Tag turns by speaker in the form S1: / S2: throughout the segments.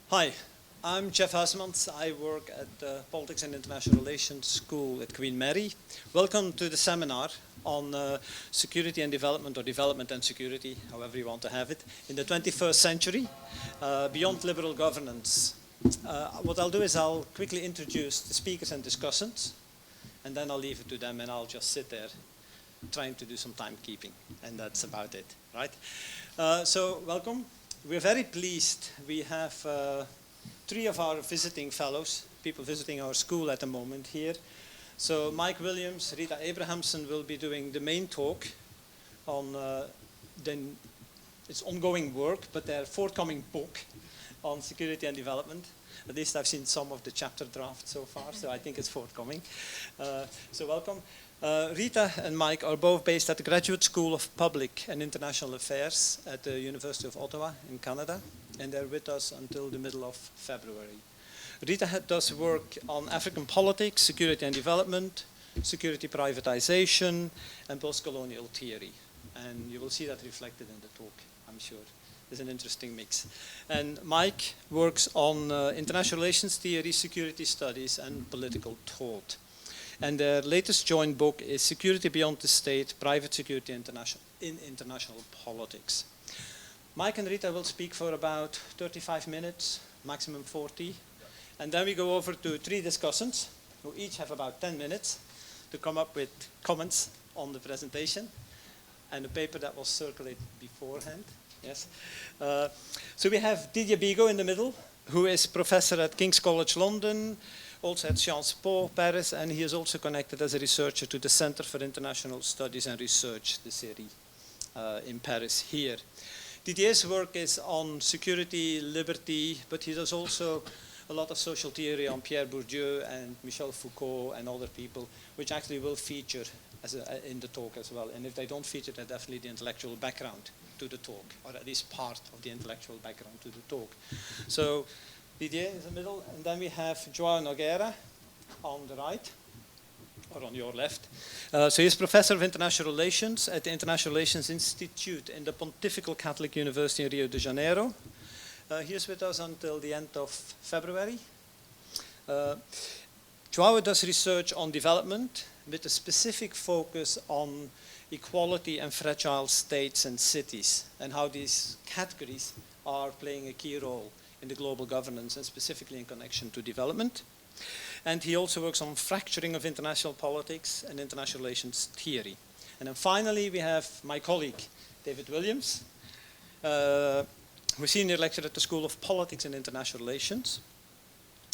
S1: Hi, I'm Jeff Huismans. I work at the Politics and International Relations School at Queen Mary. Welcome to the seminar on security and development, or development and security, however you want to have it, in the 21st century, beyond liberal governance. What I'll do is I'll quickly introduce the speakers and discussants, and then I'll leave it to them, and I'll just sit there trying to do some timekeeping, and that's about it, right? So welcome. We're very pleased. We have 3 of our visiting fellows, people visiting our school at the moment here. So Mike Williams, Rita Abrahamsen will be doing the main talk on its ongoing work, but their forthcoming book on security and development. At least I've seen some of the chapter drafts so far, so I think it's forthcoming. So welcome. Rita and Mike are both based at the Graduate School of Public and International Affairs at the University of Ottawa in Canada, and they're with us until the middle of February. Rita does work on African politics, security and development, security privatization, and post-colonial theory. And you will see that reflected in the talk, I'm sure. It's an interesting mix. And Mike works on international relations theory, security studies, and political thought. And their latest joint book is Security Beyond the State, Private Security in International Politics. Mike and Rita will speak for about 35 minutes, maximum 40. And then we go over to 3 discussants, who each have about 10 minutes to come up with comments on the presentation and the paper that was circulated beforehand. Yes. So we have Didier Bigo in the middle, who is professor at King's College London, also at Sciences Po Paris, and he is also connected as a researcher to the Center for International Studies and Research, the CERI, in Paris here. Didier's work is on security, liberty, but he does also a lot of social theory on Pierre Bourdieu and Michel Foucault and other people, which actually will feature in the talk as well. And if they don't feature, they're definitely the intellectual background to the talk, or at least part of the intellectual background to the talk. So Didier in the middle, and then we have Joao Nogueira on the right, or on your left. So he's professor of international relations at the International Relations Institute in the Pontifical Catholic University in Rio de Janeiro. He is with us until the end of February. Joao does research on development with a specific focus on equality and fragile states and cities, and how these categories are playing a key role in the global governance, and specifically in connection to development. And he also works on fracturing of international politics and international relations theory. And then finally, we have my colleague, David Williams, who's senior lecturer at the School of Politics and International Relations.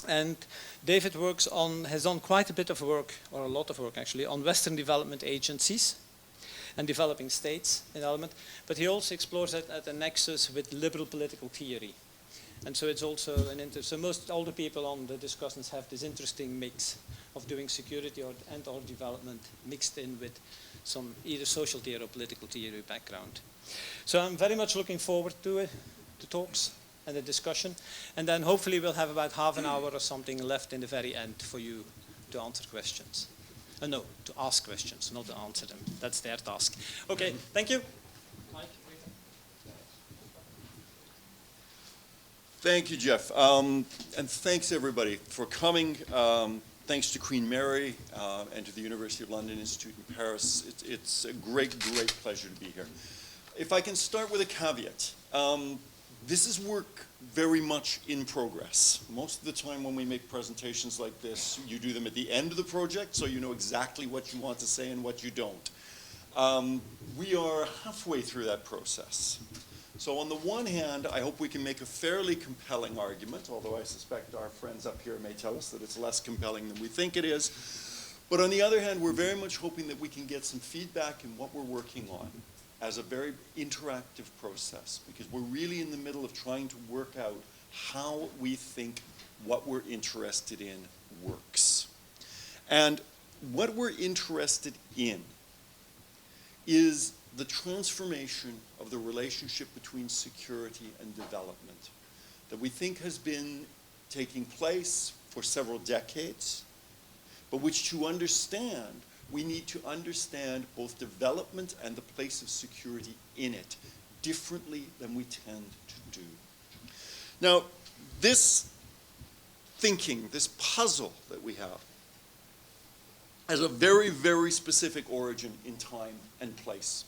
S1: And David has done quite a bit of work, or a lot of work actually, on Western development agencies and developing states in element, but he also explores it at a nexus with liberal political theory. And so it's also so most older people on the discussions have this interesting mix of doing security or development mixed in with some either social theory or political theory background. So I'm very much looking forward to the talks and the discussion. And then hopefully we'll have about half an hour or something left in the very end for you to answer questions. No, to ask questions, not to answer them. That's their task. Okay, thank you. Mike, Rita.
S2: Thank you, Jeff. And thanks, everybody, for coming. Thanks to Queen Mary and to the University of London Institute in Paris. It's a great, great pleasure to be here. If I can start with a caveat. This is work very much in progress. Most of the time when we make presentations like this, you do them at the end of the project, so you know exactly what you want to say and what you don't. We are halfway through that process. So on the one hand, I hope we can make a fairly compelling argument, although I suspect our friends up here may tell us that it's less compelling than we think it is. But on the other hand, we're very much hoping that we can get some feedback in what we're working on as a very interactive process, because we're really in the middle of trying to work out how we think what we're interested in works. And what we're interested in is the transformation of the relationship between security and development that we think has been taking place for several decades, but which to understand, we need to understand both development and the place of security in it differently than we tend to do. Now, this thinking, this puzzle that we have, has a very, very specific origin in time and place.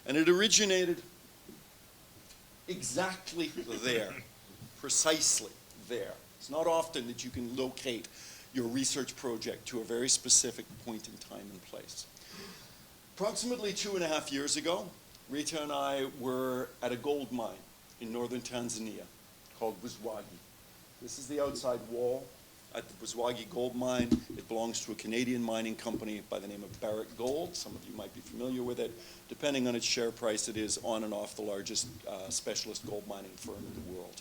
S2: And it originated exactly there, precisely there. It's not often that you can locate your research project to a very specific point in time and place. Approximately 2.5 years ago, Rita and I were at a gold mine in northern Tanzania called Buzwagi. This is the outside wall at the Buzwagi gold mine. It belongs to a Canadian mining company by the name of Barrick Gold. Some of you might be familiar with it. Depending on its share price, it is on and off the largest specialist gold mining firm in the world.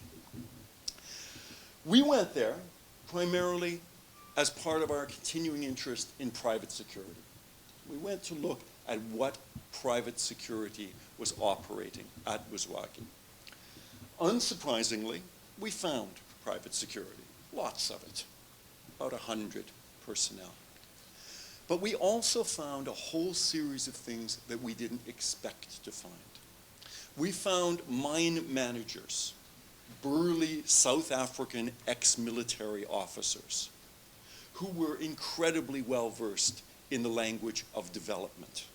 S2: We went there primarily as part of our continuing interest in private security. We went to look at what private security was operating at Buzwagi. Unsurprisingly, we found private security, lots of it, about 100 personnel. But we also found a whole series of things that we didn't expect to find. We found mine managers, burly South African ex-military officers, who were incredibly well-versed in the language of development.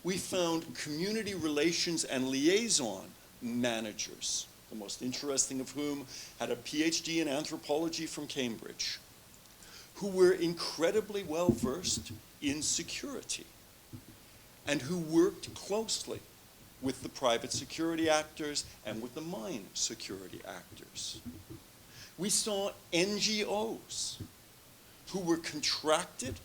S2: We found community relations and liaison managers, the most interesting of whom had a PhD in anthropology from Cambridge, who were incredibly well-versed in security and who worked closely with the private security actors and with the mine security actors. We saw NGOs who were contracted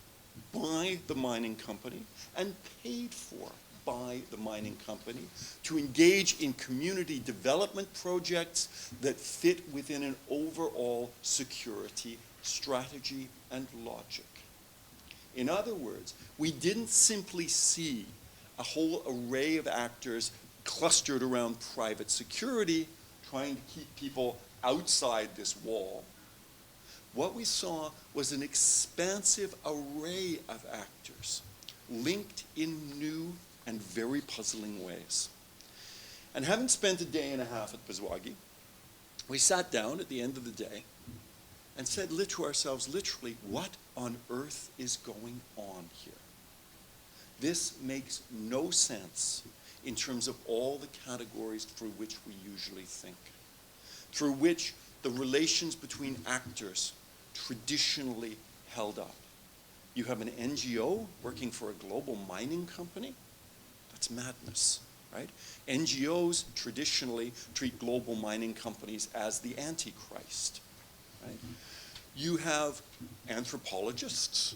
S2: by the mining company and paid for by the mining company to engage in community development projects that fit within an overall security strategy and logic. In other words, we didn't simply see a whole array of actors clustered around private security trying to keep people outside this wall. What we saw was an expansive array of actors linked in new and very puzzling ways. And having spent a day and a half at Buzwagi, we sat down at the end of the day and said to ourselves, literally, what on earth is going on here? This makes no sense in terms of all the categories through which we usually think, through which the relations between actors traditionally held up. You have an NGO working for a global mining company? That's madness, right? NGOs traditionally treat global mining companies as the Antichrist, right? You have anthropologists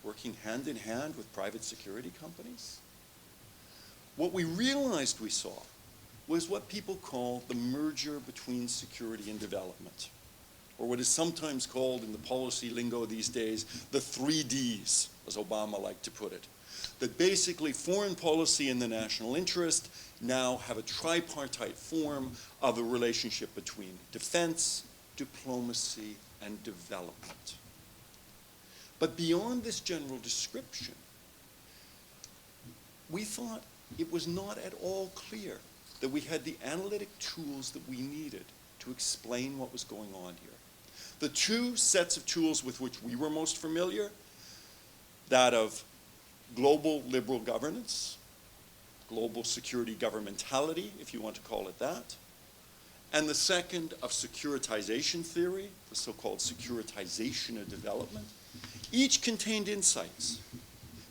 S2: working hand in hand with private security companies. What we realized we saw was what people call the merger between security and development, or what is sometimes called in the policy lingo these days, the 3 Ds, as Obama liked to put it. That basically foreign policy and the national interest now have a tripartite form of a relationship between defense, diplomacy, and development. But beyond this general description, we thought it was not at all clear that we had the analytic tools that we needed to explain what was going on here. The two sets of tools with which we were most familiar, that of global liberal governance, global security governmentality, if you want to call it that, and the second of securitization theory, the so-called securitization of development, each contained insights,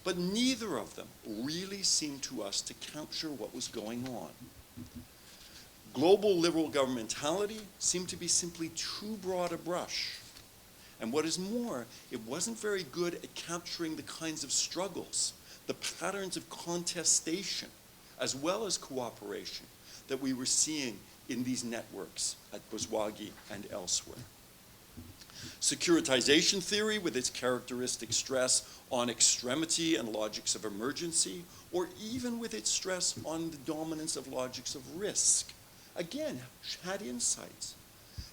S2: but neither of them really seemed to us to capture what was going on. Global liberal governmentality seemed to be simply too broad a brush. And what is more, it wasn't very good at capturing the kinds of struggles, the patterns of contestation, as well as cooperation that we were seeing in these networks at Buzwagi and elsewhere. Securitization theory, with its characteristic stress on extremity and logics of emergency, or even with its stress on the dominance of logics of risk, again, had insights.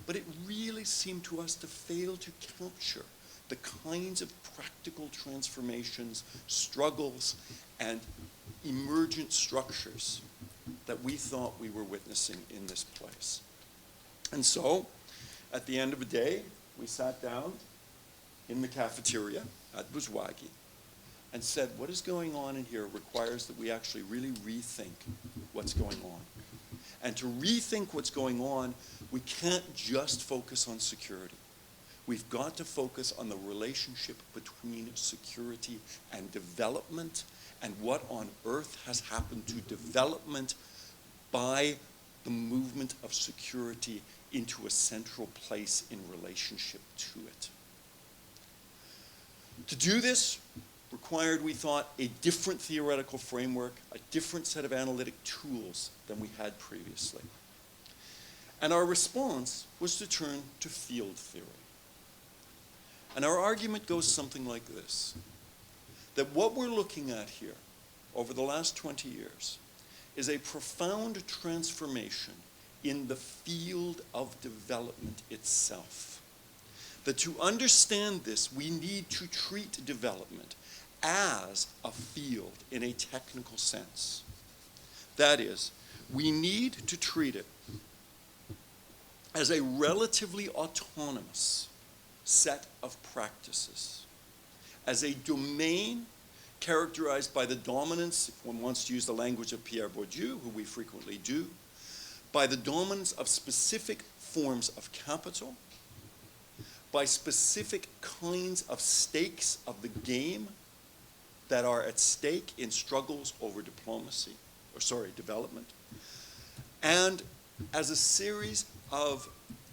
S2: But it really seemed to us to fail to capture the kinds of practical transformations, struggles, and emergent structures that we thought we were witnessing in this place. And so, at the end of a day, we sat down in the cafeteria at Buzwagi and said, what is going on in here requires that we actually really rethink what's going on. And to rethink what's going on, we can't just focus on security. We've got to focus on the relationship between security and development, and what on earth has happened to development by the movement of security into a central place in relationship to it. To do this required, we thought, a different theoretical framework, a different set of analytic tools than we had previously. And our response was to turn to field theory. And our argument goes something like this, that what we're looking at here over the last 20 years is a profound transformation in the field of development itself. That to understand this, we need to treat development as a field in a technical sense. That is, we need to treat it as a relatively autonomous set of practices, as a domain characterized by the dominance, if one wants to use the language of Pierre Bourdieu, who we frequently do, by the dominance of specific forms of capital, by specific kinds of stakes of the game that are at stake in struggles over development, and as a series of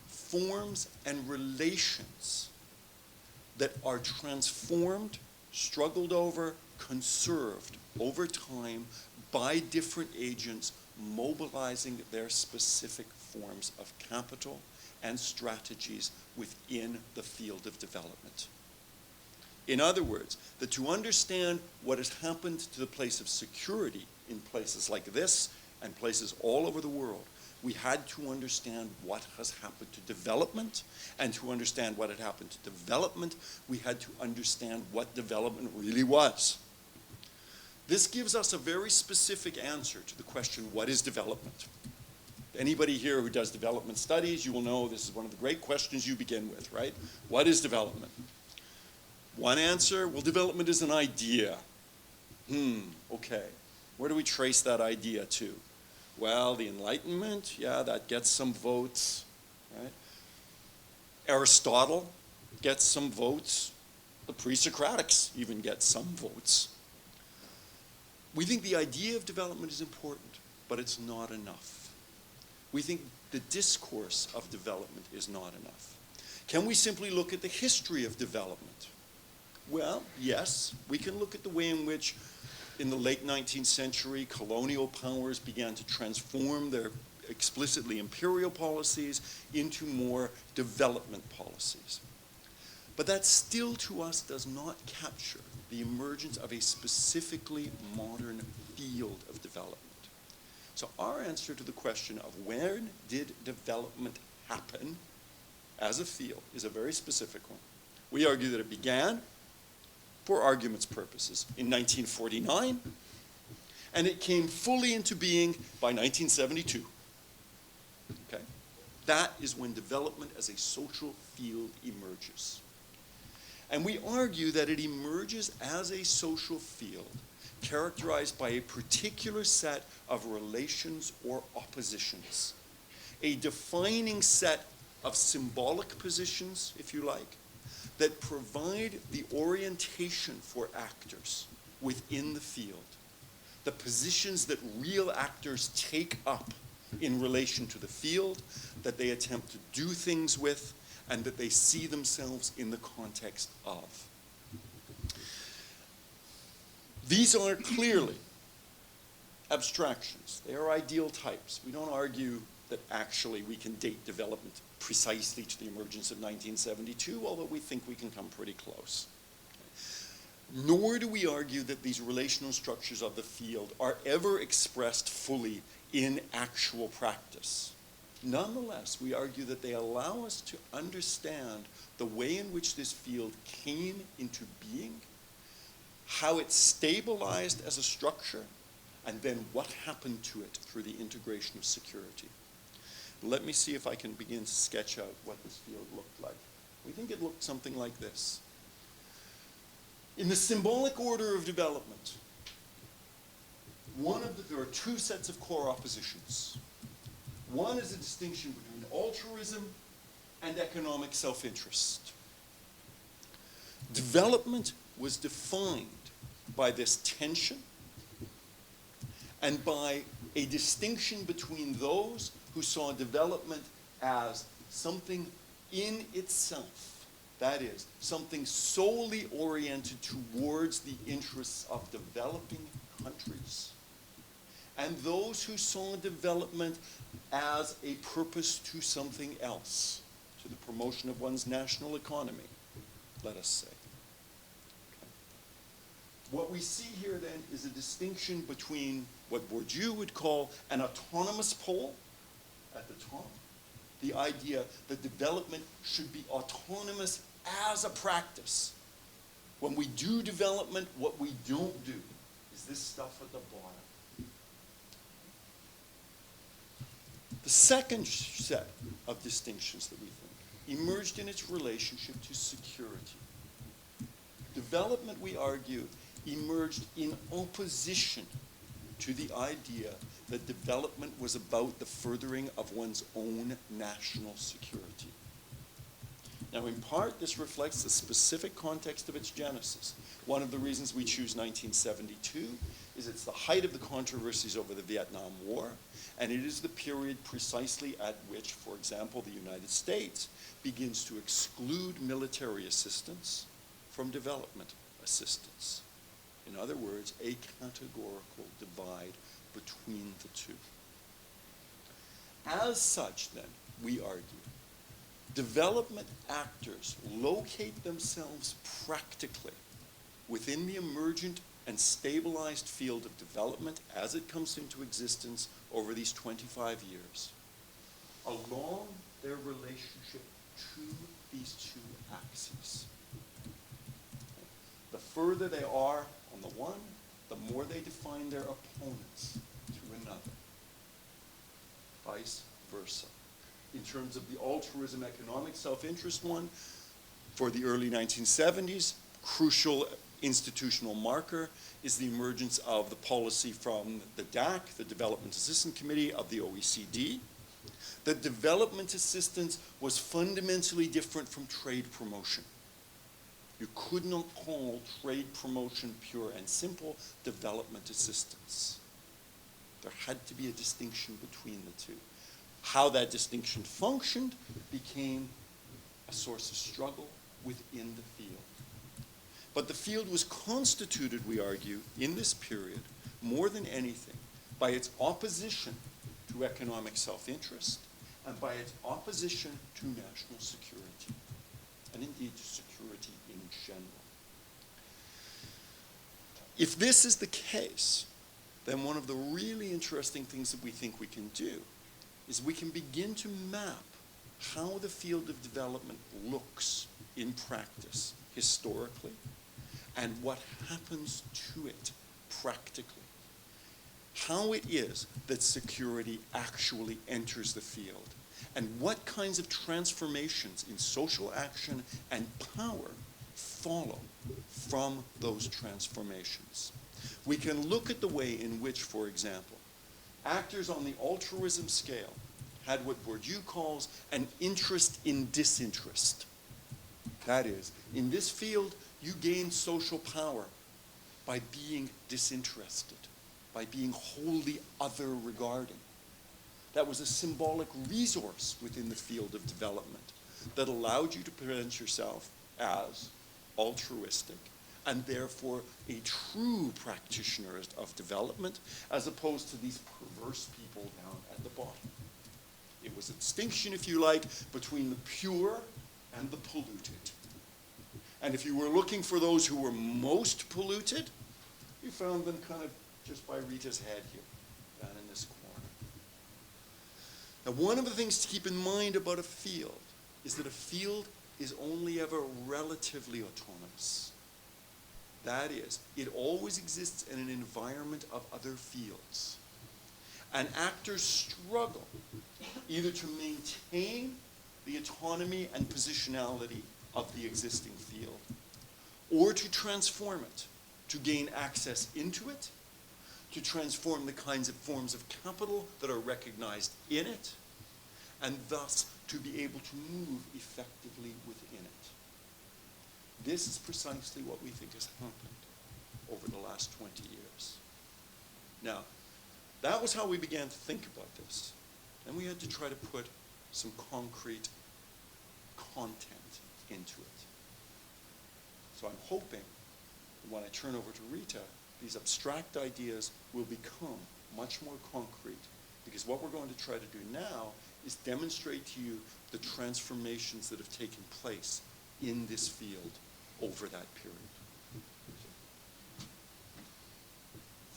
S2: forms and relations that are transformed, struggled over, conserved over time by different agents mobilizing their specific forms of capital and strategies within the field of development. In other words, that to understand what has happened to the place of security in places like this and places all over the world, we had to understand what has happened to development, and to understand what had happened to development, we had to understand what development really was. This gives us a very specific answer to the question, what is development? Anybody here who does development studies, you will know this is one of the great questions you begin with, right? What is development? One answer, well, development is an idea. Okay. Where do we trace that idea to? Well, the Enlightenment, yeah, that gets some votes, right? Aristotle gets some votes. The pre-Socratics even get some votes. We think the idea of development is important, but it's not enough. We think the discourse of development is not enough. Can we simply look at the history of development? Well, yes, we can look at the way in which in the late 19th century, colonial powers began to transform their explicitly imperial policies into more development policies. But that still to us does not capture the emergence of a specifically modern field of development. So our answer to the question of when did development happen as a field is a very specific one. We argue that it began, for argument's purposes, in 1949, and it came fully into being by 1972. Okay? That is when development as a social field emerges. And we argue that it emerges as a social field characterized by a particular set of relations or oppositions, a defining set of symbolic positions, if you like, that provide the orientation for actors within the field, the positions that real actors take up in relation to the field, that they attempt to do things with, and that they see themselves in the context of. These are clearly abstractions. They are ideal types. We don't argue that actually we can date development precisely to the emergence of 1972, although we think we can come pretty close. Nor do we argue that these relational structures of the field are ever expressed fully in actual practice. Nonetheless, we argue that they allow us to understand the way in which this field came into being, how it stabilized as a structure, and then what happened to it through the integration of security. let me see if I can begin to sketch out what this field looked like. We think it looked something like this. In the symbolic order of development, there are two sets of core oppositions. One is a distinction between altruism and economic self-interest. Development was defined by this tension and by a distinction between those who saw development as something in itself, that is, something solely oriented towards the interests of developing countries, and those who saw development as a purpose to something else, to the promotion of one's national economy, let us say. What we see here then is a distinction between what Bourdieu would call an autonomous pole at the top, the idea that development should be autonomous as a practice. When we do development, what we don't do is this stuff at the bottom. The second set of distinctions that we think emerged in its relationship to security. Development, we argue, emerged in opposition to the idea that development was about the furthering of one's own national security. Now, in part, this reflects the specific context of its genesis. One of the reasons we choose 1972 is it's the height of the controversies over the Vietnam War, and it is the period precisely at which, for example, the United States begins to exclude military assistance from development assistance. In other words, a categorical divide between the two. As such, then, we argue, development actors locate themselves practically within the emergent and stabilized field of development as it comes into existence over these 25 years, along their relationship to these two axes. The further they are on the one, the more they define their opponents to another. Vice versa. In terms of the altruism, economic self-interest one, for the early 1970s, crucial institutional marker is the emergence of the policy from the DAC, the Development Assistance Committee of the OECD, that development assistance was fundamentally different from trade promotion. You could not call trade promotion pure and simple development assistance. There had to be a distinction between the two. How that distinction functioned became a source of struggle within the field. But the field was constituted, we argue, in this period, more than anything, by its opposition to economic self-interest and by its opposition to national security, and indeed to security in general. If this is the case, then one of the really interesting things that we think we can do is we can begin to map how the field of development looks in practice historically and what happens to it practically. How it is that security actually enters the field and what kinds of transformations in social action and power follow from those transformations. We can look at the way in which, for example, actors on the altruism scale had what Bourdieu calls an interest in disinterest. That is, in this field, you gain social power by being disinterested, by being wholly other-regarding. That was a symbolic resource within the field of development that allowed you to present yourself as altruistic and therefore a true practitioner of development, as opposed to these perverse people down at the bottom. It was a distinction, if you like, between the pure and the polluted. And if you were looking for those who were most polluted, you found them kind of just by Rita's head here, down in this corner. Now, one of the things to keep in mind about a field is that a field is only ever relatively autonomous. That is, it always exists in an environment of other fields. and actors struggle either to maintain the autonomy and positionality of the existing field, or to transform it, to gain access into it, to transform the kinds of forms of capital that are recognized in it, and thus to be able to move effectively within it. This is precisely what we think has happened over the last 20 years. Now, that was how we began to think about this. And we had to try to put some concrete content into it. So I'm hoping that when I turn over to Rita, these abstract ideas will become much more concrete, because what we're going to try to do now is demonstrate to you the transformations that have taken place in this field over that period.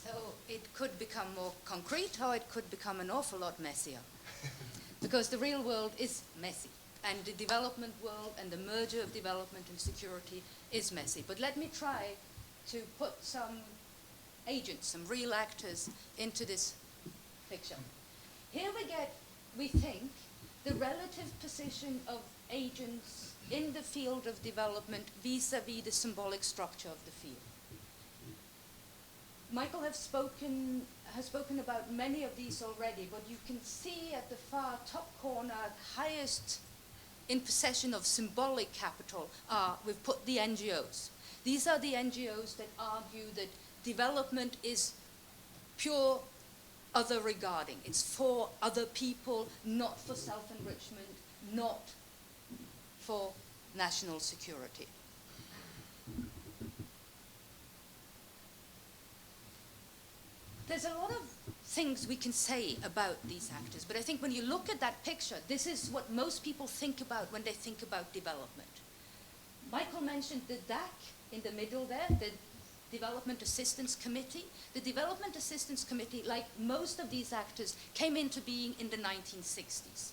S3: So it could become more concrete, or it could become an awful lot messier. Because the real world is messy, and the development world and the merger of development and security is messy. But let me try to put some agents, some real actors, into this picture. Here we think, the relative position of agents in the field of development vis-à-vis the symbolic structure of the field. Michael has spoken about many of these already, but you can see at the far top corner, highest in possession of symbolic capital, we've put the NGOs. These are the NGOs that argue that development is pure other regarding. It's for other people, not for self-enrichment, not for national security. There's a lot of things we can say about these actors, but I think when you look at that picture, this is what most people think about when they think about development. Michael mentioned the DAC in the middle there, the Development Assistance Committee. The Development Assistance Committee, like most of these actors, came into being in the 1960s.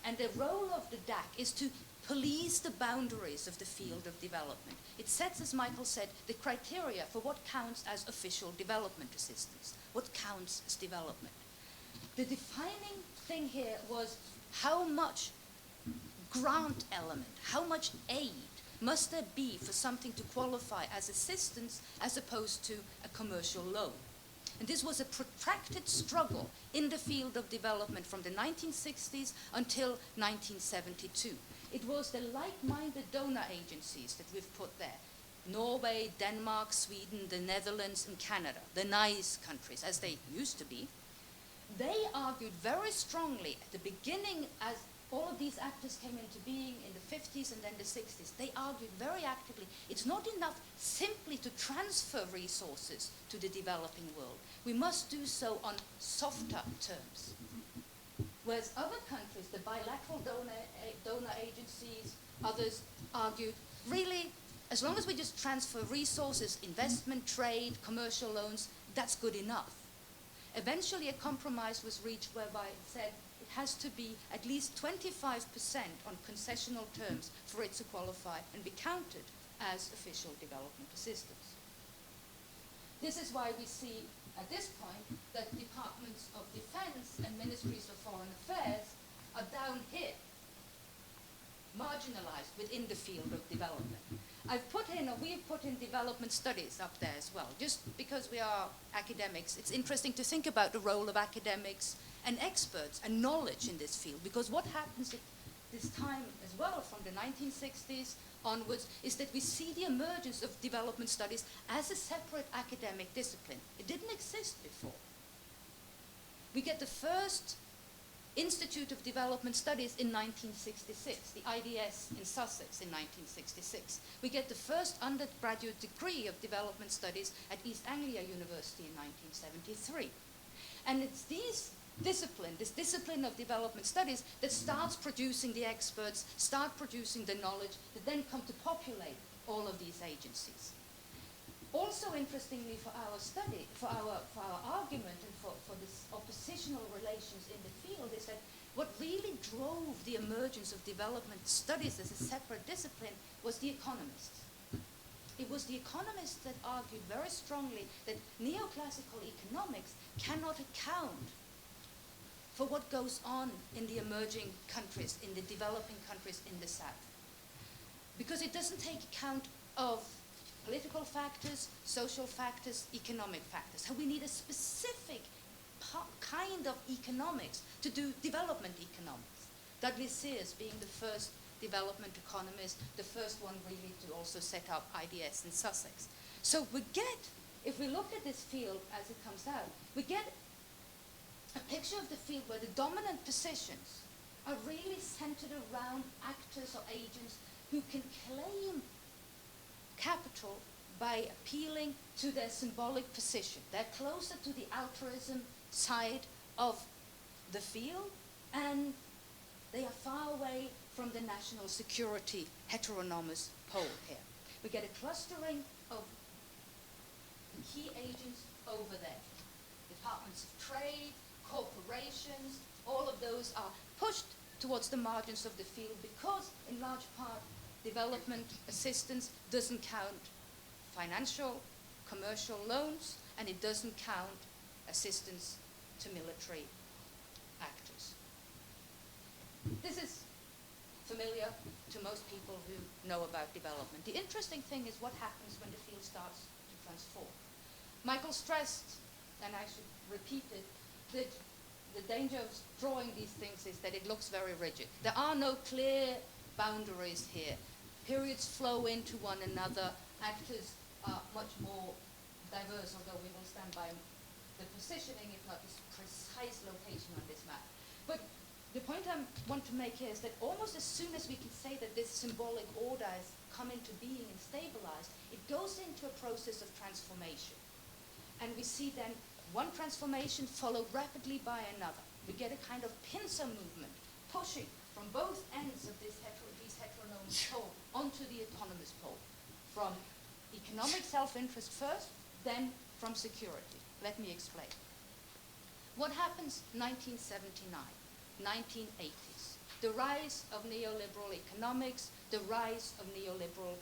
S3: And the role of the DAC is to police the boundaries of the field of development. It sets, as Michael said, the criteria for what counts as official development assistance, what counts as development. The defining thing here was how much grant element, how much aid must there be for something to qualify as assistance as opposed to a commercial loan. And this was a protracted struggle in the field of development from the 1960s until 1972. It was the like-minded donor agencies that we've put there. Norway, Denmark, Sweden, the Netherlands, and Canada, the nice countries, as they used to be. They argued very strongly at the beginning, as all of these actors came into being in the 50s and then the 60s, they argued very actively, it's not enough simply to transfer resources to the developing world. We must do so on softer terms. Whereas other countries, the bilateral donor agencies, others argued, really, as long as we just transfer resources, investment, trade, commercial loans, that's good enough. Eventually a compromise was reached whereby it said it has to be at least 25% on concessional terms for it to qualify and be counted as official development assistance. This is why we see at this point that departments of defense and ministries of foreign affairs are down here, marginalized within the field of development. We've put in development studies up there as well, just because we are academics. It's interesting to think about the role of academics and experts and knowledge in this field, because what happens at this time as well from the 1960s onwards is that we see the emergence of development studies as a separate academic discipline. It didn't exist before. We get the first Institute of Development Studies in 1966, the IDS in Sussex in 1966. We get the first undergraduate degree of development studies at East Anglia University in 1973. And it's this discipline of development studies that starts producing the experts, start producing the knowledge that then come to populate all of these agencies. Also interestingly for our study, for our argument and for this oppositional relations in the field is that what really drove the emergence of development studies as a separate discipline was the economists. It was the economists that argued very strongly that neoclassical economics cannot account for what goes on in the emerging countries, in the developing countries in the South. Because it doesn't take account of political factors, social factors, economic factors. So we need a specific kind of economics to do development economics. Douglas Sears being the first development economist, the first one really to also set up IDS in Sussex. So we get, if we look at this field as it comes out, we get a picture of the field where the dominant positions are really centered around actors or agents who can claim capital by appealing to their symbolic position. They're closer to the altruism side of the field, and they are far away from the national security heteronomous pole here. We get a clustering of key agents over there. Departments of trade, corporations, all of those are pushed towards the margins of the field because, in large part, development assistance doesn't count financial, commercial loans, and it doesn't count assistance to military actors. This is familiar to most people who know about development. The interesting thing is what happens when the field starts to transform. Michael stressed, and I should repeat it, that the danger of drawing these things is that it looks very rigid. There are no clear boundaries here. Periods flow into one another. Actors are much more diverse, although we will stand by the positioning, if not the precise location on this map. But the point I want to make here is that almost as soon as we can say that this symbolic order has come into being and stabilized, it goes into a process of transformation. And we see then one transformation followed rapidly by another. We get a kind of pincer movement, pushing from both ends of these heteronomous pole onto the autonomous pole, from economic self-interest first, then from security. Let me explain. What happens 1979, 1980s? The rise of neoliberal economics, the rise of neoliberal,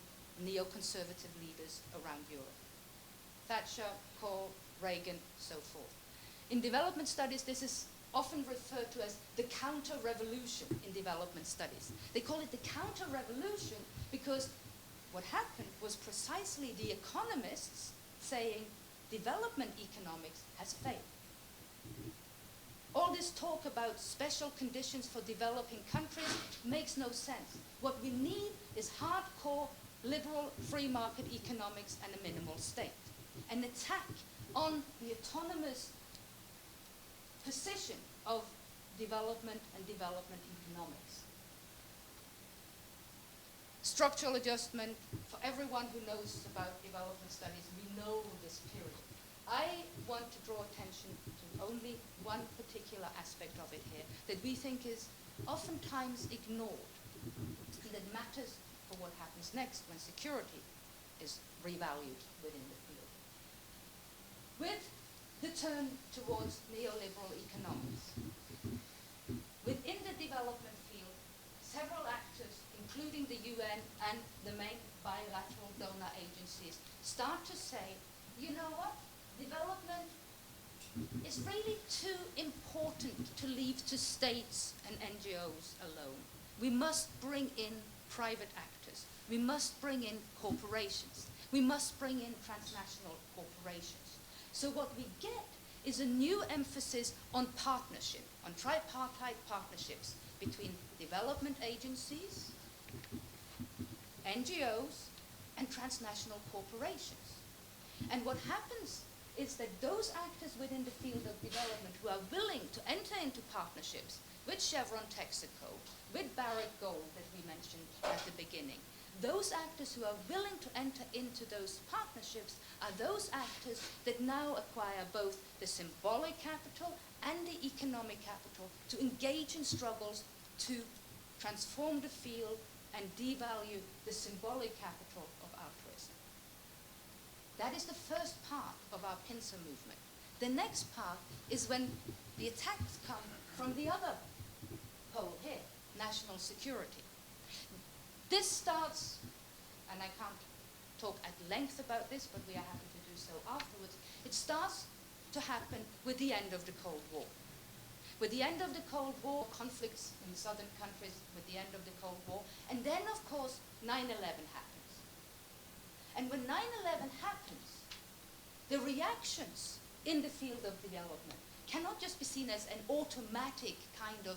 S3: neoconservative leaders around Europe. Thatcher, Kohl, Reagan, so forth. In development studies, this is often referred to as the counter-revolution in development studies. They call it the counter-revolution because what happened was precisely the economists saying development economics has failed. All this talk about special conditions for developing countries makes no sense. What we need is hardcore liberal free market economics and a minimal state. An attack on the autonomous position of development and development economics. Structural adjustment, for everyone who knows about development studies, we know this period. I want to draw attention to only one particular aspect of it here that we think is oftentimes ignored and that matters for what happens next when security is revalued within the field. With the turn towards neoliberal economics, within the development field, several actors, including the UN and the main bilateral donor agencies, start to say, you know what, development is really too important to leave to states and NGOs alone. We must bring in private actors. We must bring in corporations. We must bring in transnational corporations. So what we get is a new emphasis on partnership, on tripartite partnerships between development agencies, NGOs, and transnational corporations. And what happens is that those actors within the field of development who are willing to enter into partnerships with Chevron Texaco, with Barrick Gold that we mentioned at the beginning, those actors who are willing to enter into those partnerships are those actors that now acquire both the symbolic capital and the economic capital to engage in struggles to transform the field and devalue the symbolic capital of altruism. That is the first part of our pincer movement. The next part is when the attacks come from the other pole here, national security. This starts, and I can't talk at length about this, but we are happy to do so afterwards. It starts to happen with the end of the Cold War. with the end of the Cold War, conflicts in the southern countries with the end of the Cold War, and then, of course, 9/11 happens. And when 9/11 happens, the reactions in the field of development cannot just be seen as an automatic kind of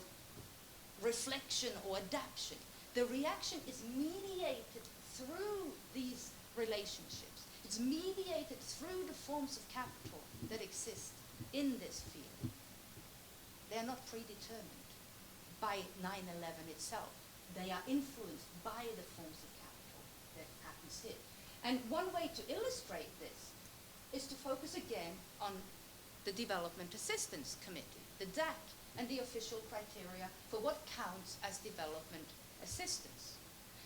S3: reflection or adaptation. The reaction is mediated through these relationships. It's mediated through the forms of capital that exist in this field. They are not predetermined by 9/11 itself. They are influenced by the forms of capital that happens here. And one way to illustrate this is to focus again on the Development Assistance Committee, the DAC, and the official criteria for what counts as development assistance.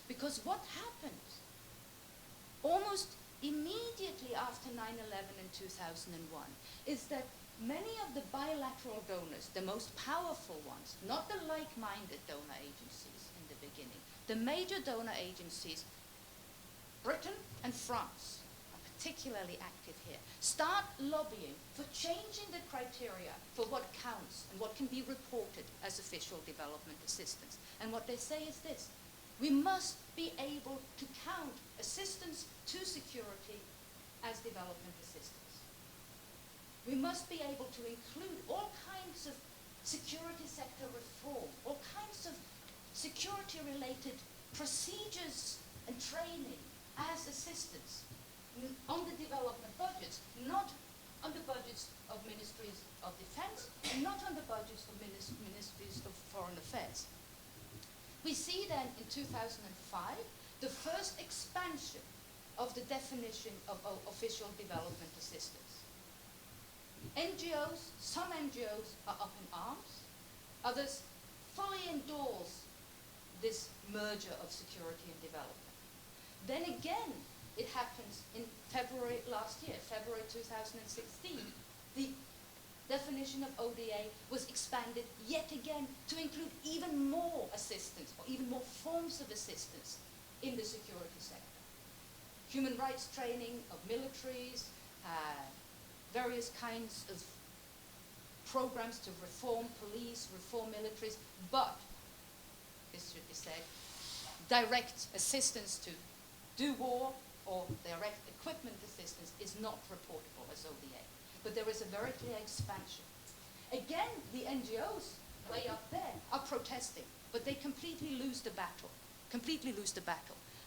S3: Because what happened almost immediately after 9/11 and 2001 is that many of the bilateral donors, the most powerful ones, not the like-minded donor agencies in the beginning, the major donor agencies, Britain and France, are particularly active here, start lobbying for changing the criteria for what counts and what can be reported as official development assistance. And what they say is this: we must be able to count assistance to security as development assistance. We must be able to include all kinds of security sector reform, all kinds of security-related procedures and training as assistance on the development budgets, not on the budgets of ministries of defense, and not on the budgets of ministries of foreign affairs. We see then in 2005 the first expansion of the definition of official development assistance. NGOs, some NGOs are up in arms, others fully endorse this merger of security and development. Then again, it happens in February last year, February 2016. The definition of ODA was expanded yet again to include even more assistance, or even more forms of assistance in the security sector. Human rights training of militaries, various kinds of programs to reform police, reform militaries, but, this should be said, direct assistance to do war or direct equipment assistance is not reportable as ODA. But there is a very clear expansion. Again, the NGOs way up there are protesting, but they completely lose the battle,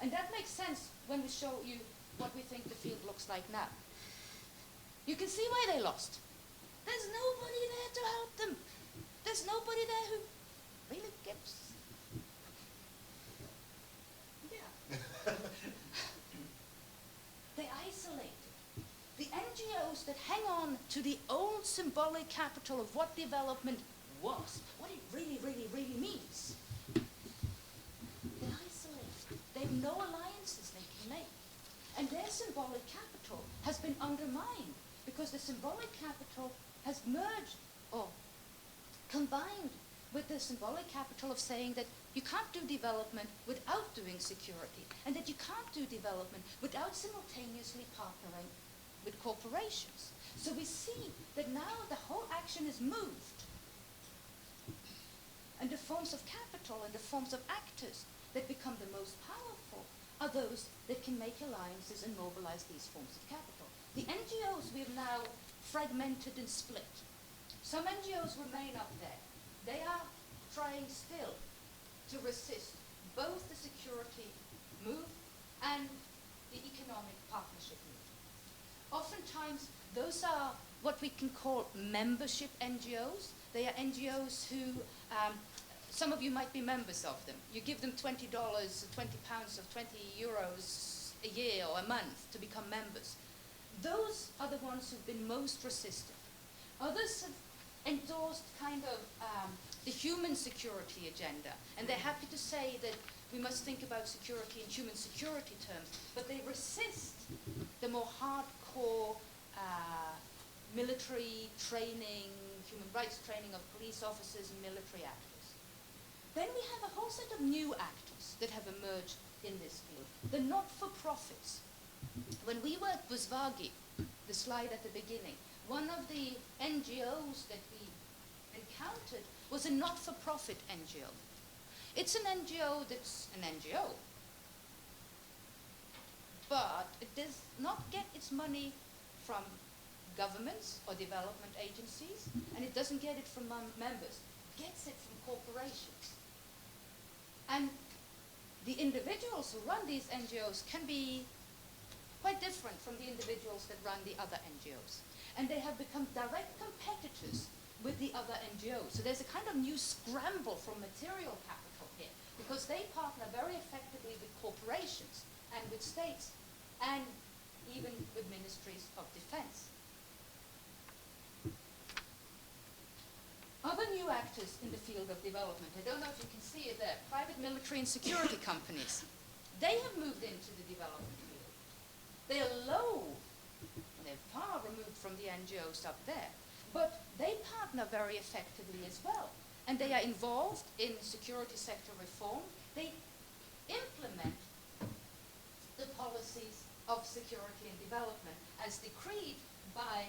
S3: And that makes sense when we show you what we think the field looks like now. You can see why they lost. There's nobody there to help them. There's nobody there who really gives. Yeah. They isolated. The NGOs that hang on to the old symbolic capital of what development was, what it really, really, really means, they're isolated. They have no alliances they can make. And their symbolic capital has been undermined because the symbolic capital has merged or combined with the symbolic capital of saying that you can't do development without doing security, and that you can't do development without simultaneously partnering with corporations. So we see that now the whole action is moved, and the forms of capital and the forms of actors that become the most powerful are those that can make alliances and mobilize these forms of capital. The NGOs we've now fragmented and split. Some NGOs remain up there. They are trying still to resist both the security move and the economic partnership move. Oftentimes, those are what we can call membership NGOs. They are NGOs who, some of you might be members of them. You give them $20, 20 pounds, or 20 euros a year or a month to become members. Those are the ones who've been most resistant. Others have endorsed kind of the human security agenda, and they're happy to say that we must think about security in human security terms, but they resist the more hardcore military training, human rights training of police officers and military actors. Then we have a whole set of new actors that have emerged in this field, the not-for-profits. When we worked with Vagi, the slide at the beginning, one of the NGOs that we encountered was a not-for-profit NGO. It's an NGO that's an NGO, but it does not get its money from governments or development agencies, and it doesn't get it from members. It gets it from corporations. And the individuals who run these NGOs can be quite different from the individuals that run the other NGOs. And they have become direct competitors with the other NGOs. So there's a kind of new scramble for material capital here, because they partner very effectively with corporations and with states and even with ministries of defense. Other new actors in the field of development, I don't know if you can see it there, private military and security companies. They have moved into the development field. They are low, and they're far removed from the NGOs up there, but they partner very effectively as well. And they are involved in security sector reform. They implement the policies of security and development as decreed by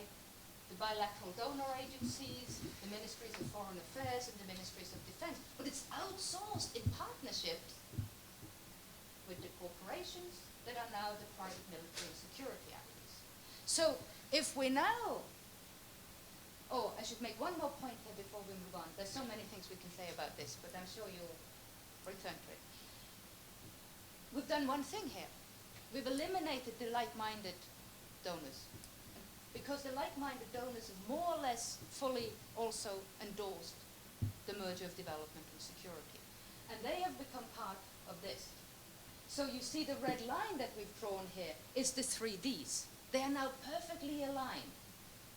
S3: the bilateral donor agencies, the ministries of foreign affairs, and the ministries of defense. But it's outsourced in partnerships with the corporations that are now the private military and security actors. So if we now, oh, I should make one more point here before we move on. There's so many things we can say about this, but I'm sure you'll return to it. We've done one thing here. We've eliminated the like-minded donors, because the like-minded donors have more or less fully also endorsed the merger of development and security. And they have become part of this. So you see the red line that we've drawn here is the 3 Ds. They are now perfectly aligned.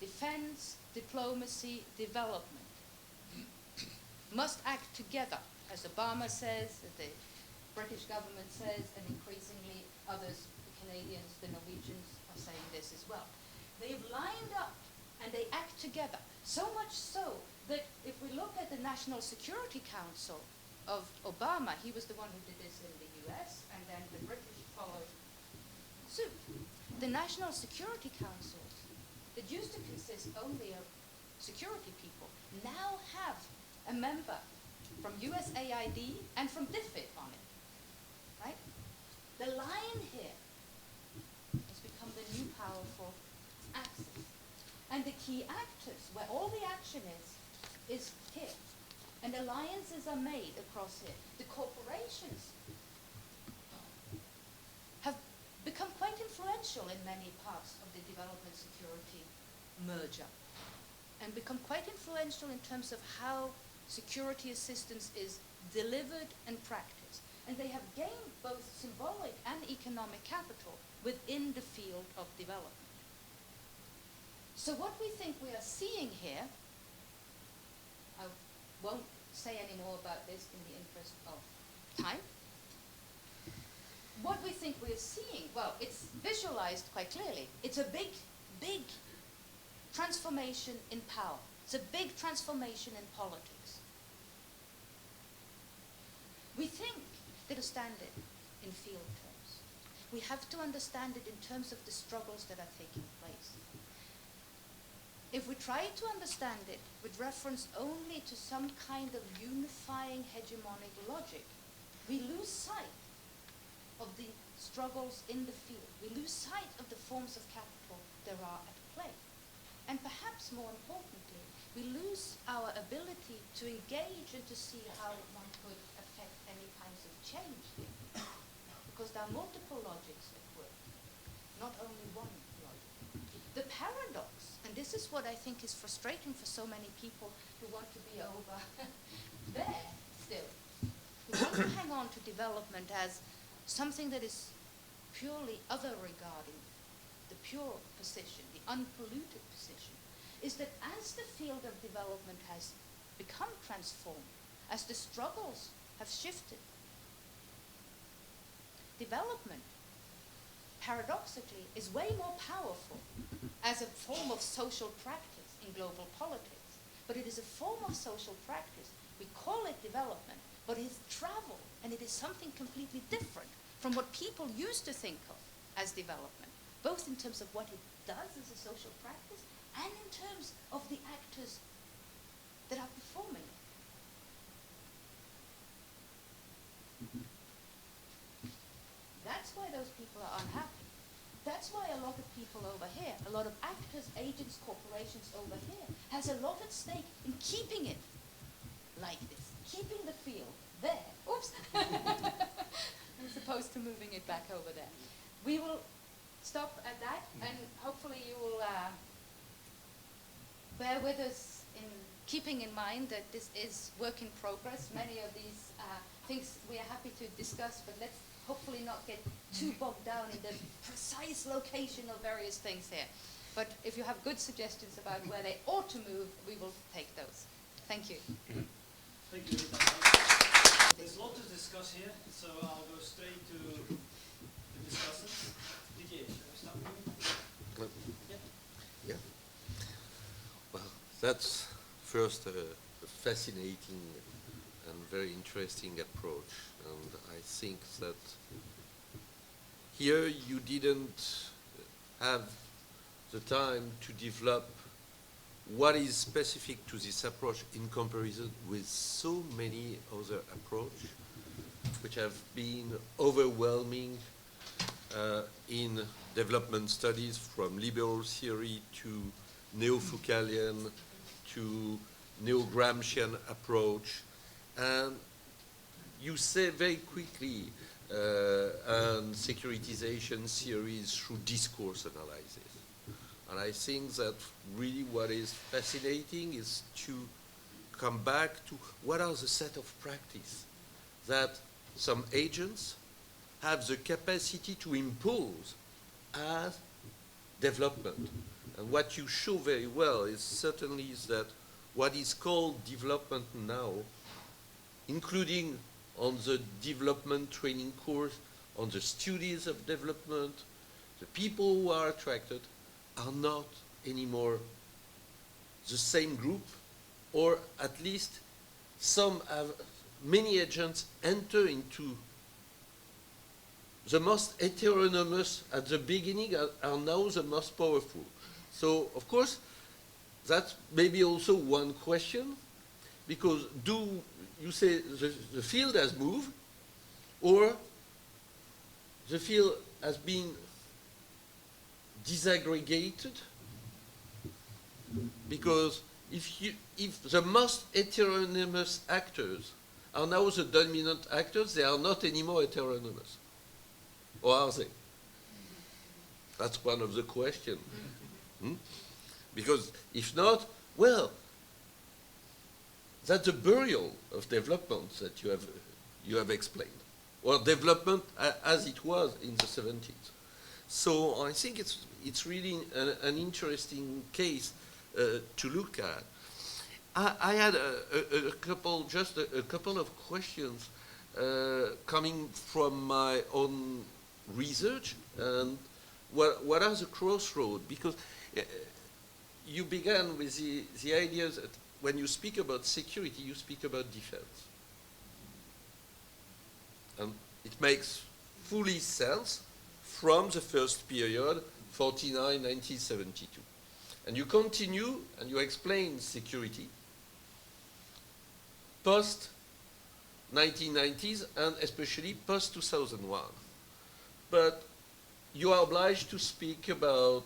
S3: Defense, diplomacy, development must act together, as Obama says, as the British government says, and increasingly others, the Canadians, the Norwegians, are saying this as well. They've lined up and they act together, so much so that if we look at the National Security Council of Obama, he was the one who did this in the US, and then the British followed suit. The National Security Councils that used to consist only of security people now have a member from USAID and from DFID on it, right? The line here has become the new powerful axis. And the key actors, where all the action is here. And alliances are made across here. The corporations have become quite influential in many parts of the development security merger, and become quite influential in terms of how security assistance is delivered and practiced. And they have gained both symbolic and economic capital within the field of development. So what we think we are seeing here, I won't say any more about this in the interest of time. What we think we are seeing, well, it's visualized quite clearly. It's a big, big transformation in power. It's a big transformation in politics. We think to understand it in field terms. We have to understand it in terms of the struggles that are taking place. If we try to understand it with reference only to some kind of unifying hegemonic logic, we lose sight of the struggles in the field. We lose sight of the forms of capital there are at play. And perhaps more importantly, we lose our ability to engage and to see how one could affect any kinds of change here. Because there are multiple logics at work, not only one logic. The paradox, and this is what I think is frustrating for so many people who want to be over there still, who want to hang on to development as something that is purely other regarding the pure position, the unpolluted position, is that as the field of development has become transformed, as the struggles have shifted, development, paradoxically, is way more powerful as a form of social practice in global politics. But it is a form of social practice. We call it development, but it is travel, and it is something completely different from what people used to think of as development, both in terms of what it does as a social practice and in terms of the actors that are performing That's why those people are unhappy. That's why a lot of people over here, a lot of actors, agents, corporations over here, has a lot at stake in keeping it like this, keeping the field there. Oops. As opposed to moving it back over there. We will stop at that, and hopefully you will bear with us in keeping in mind that this is work in progress. Many of these things we are happy to discuss, but let's hopefully not get too bogged down in the precise location of various things here. But if you have good suggestions about where they ought to move, we will take those. Thank you.
S1: Thank you, Rita. There's a lot to discuss here, so I'll go straight to the discussants. Didier, shall I start with you?
S4: Yeah. Well, that's first a fascinating and very interesting approach, and I think that here you didn't have the time to develop what is specific to this approach in comparison with so many other approaches which have been overwhelming in development studies, from liberal theory to neo-Foucaultian to neo-Gramscian approach. And you say very quickly and securitization theories through discourse analysis. And I think that really what is fascinating is to come back to what are the set of practice that some agents have the capacity to impose as development. And what you show very well is certainly is that what is called development now, including on the development training course, on the studies of development, the people who are attracted are not anymore the same group, or at least many agents enter into the most heteronomous at the beginning are now the most powerful. So, of course, that's maybe also one question, because do you say the field has moved, or the field has been disaggregated? Because if the most heteronomous actors are now the dominant actors, they are not anymore heteronomous. Or are they? That's one of the questions. Because if not, well, that's a burial of development that you have explained, or development as it was in the 70s. So I think it's really an interesting case to look at. I had a couple of questions coming from my own research, and what are the crossroads? Because you began with the idea that when you speak about security, you speak about defense. And it makes fully sense from the first period, 49, 1972. And you continue and you explain security post-1990s and especially post-2001. But you are obliged to speak about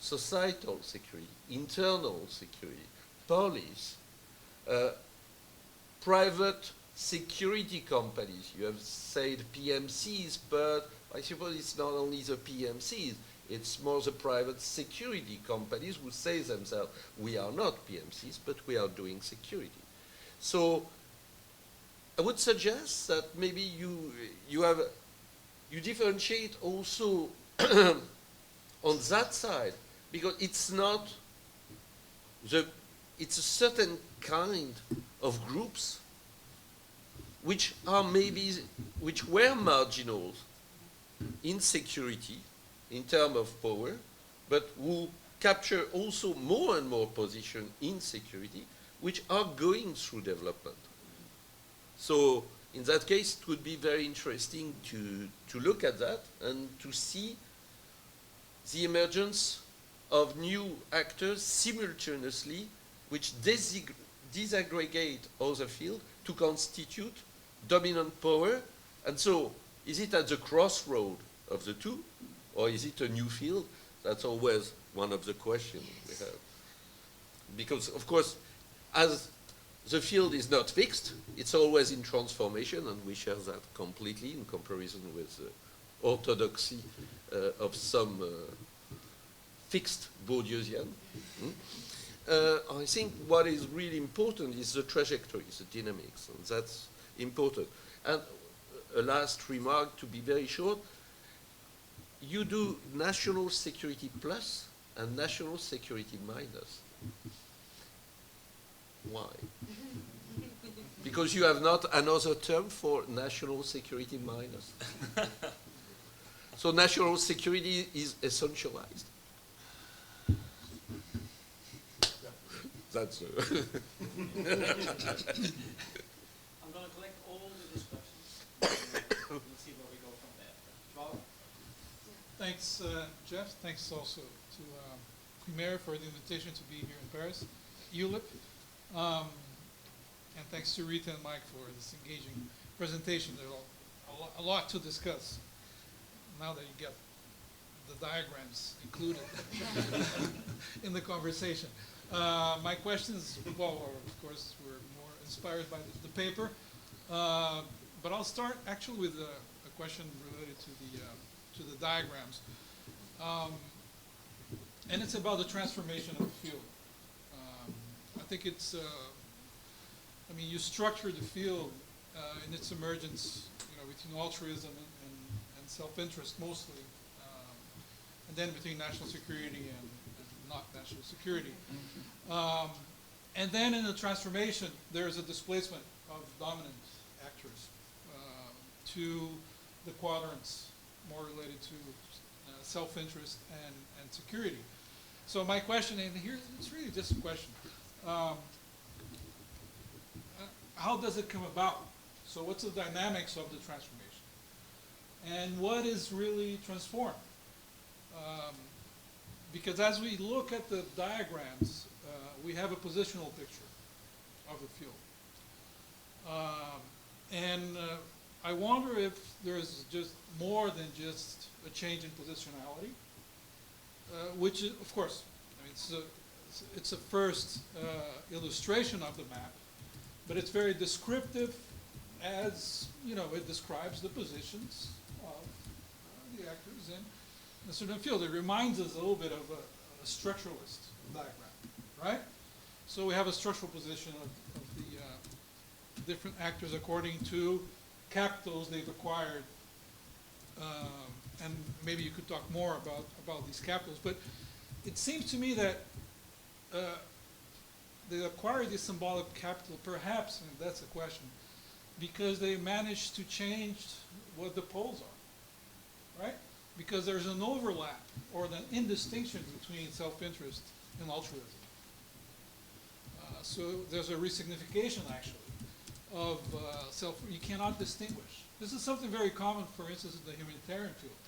S4: societal security, internal security, police, private security companies. You have said PMCs, but I suppose it's not only the PMCs, it's more the private security companies who say themselves, we are not PMCs, but we are doing security. So I would suggest that maybe you differentiate also on that side, because it's not it's a certain kind of groups which were marginal in security in terms of power, but who capture also more and more position in security, which are going through development. So in that case, it would be very interesting to look at that and to see the emergence of new actors simultaneously, which disaggregate other fields to constitute dominant power. And so Is it at the crossroad of the two, or is it a new field? That's always one of the questions we have. Because, of course, as the field is not fixed, it's always in transformation, and we share that completely in comparison with the orthodoxy of some fixed Bourdieusian. I think what is really important is the trajectory, the dynamics, and that's important. And a last remark, to be very short, you do national security plus and national security minus. Why? Because you have not another term for national security minus. So national security is essentialized. That's
S1: I'm going to collect all the discussions. We'll see where we go from there. Joao?
S5: Thanks, Jeff. Thanks also to Queen Mary for the invitation to be here in Paris, ULIP. And thanks to Rita and Mike for this engaging presentation. There's a lot to discuss now that you get the diagrams included in the conversation. My questions, well, of course, were more inspired by the paper. But I'll start actually with a question related to the diagrams. And it's about the transformation of the field. I think it's, I mean, you structure the field in its emergence, between altruism and self-interest mostly, and then between national security and not national security. And then in the transformation, there's a displacement of dominant actors to the quadrants more related to self-interest and security. So my question, and here it's really just a question, how does it come about? So what's the dynamics of the transformation? And what is really transformed? Because as we look at the diagrams, we have a positional picture of the field. And I wonder if there's just more than just a change in positionality, which is, of course, I mean, it's a first illustration of the map, but it's very descriptive as, it describes the positions of the actors in a certain field. It reminds us a little bit of a structuralist diagram, right? So we have a structural position of the different actors according to capitals they've acquired, and maybe you could talk more about these capitals. But it seems to me that they acquired this symbolic capital, perhaps, and that's a question, because they managed to change what the poles are, right? Because there's an overlap or an indistinction between self-interest and altruism. So there's a resignification, actually, of self. You cannot distinguish. This is something very common, for instance, in the humanitarian field,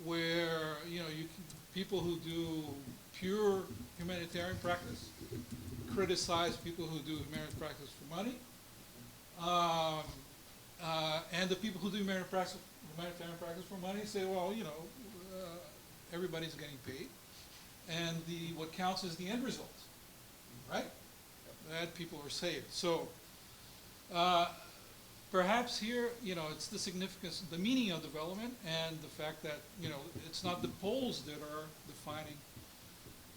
S5: where people who do pure humanitarian practice criticize people who do humanitarian practice for money, and the people who do humanitarian practice for money say, well, everybody's getting paid, and what counts is the end result, right? That people are saved. So perhaps here, it's the significance, the meaning of development, and the fact that it's not the poles that are defining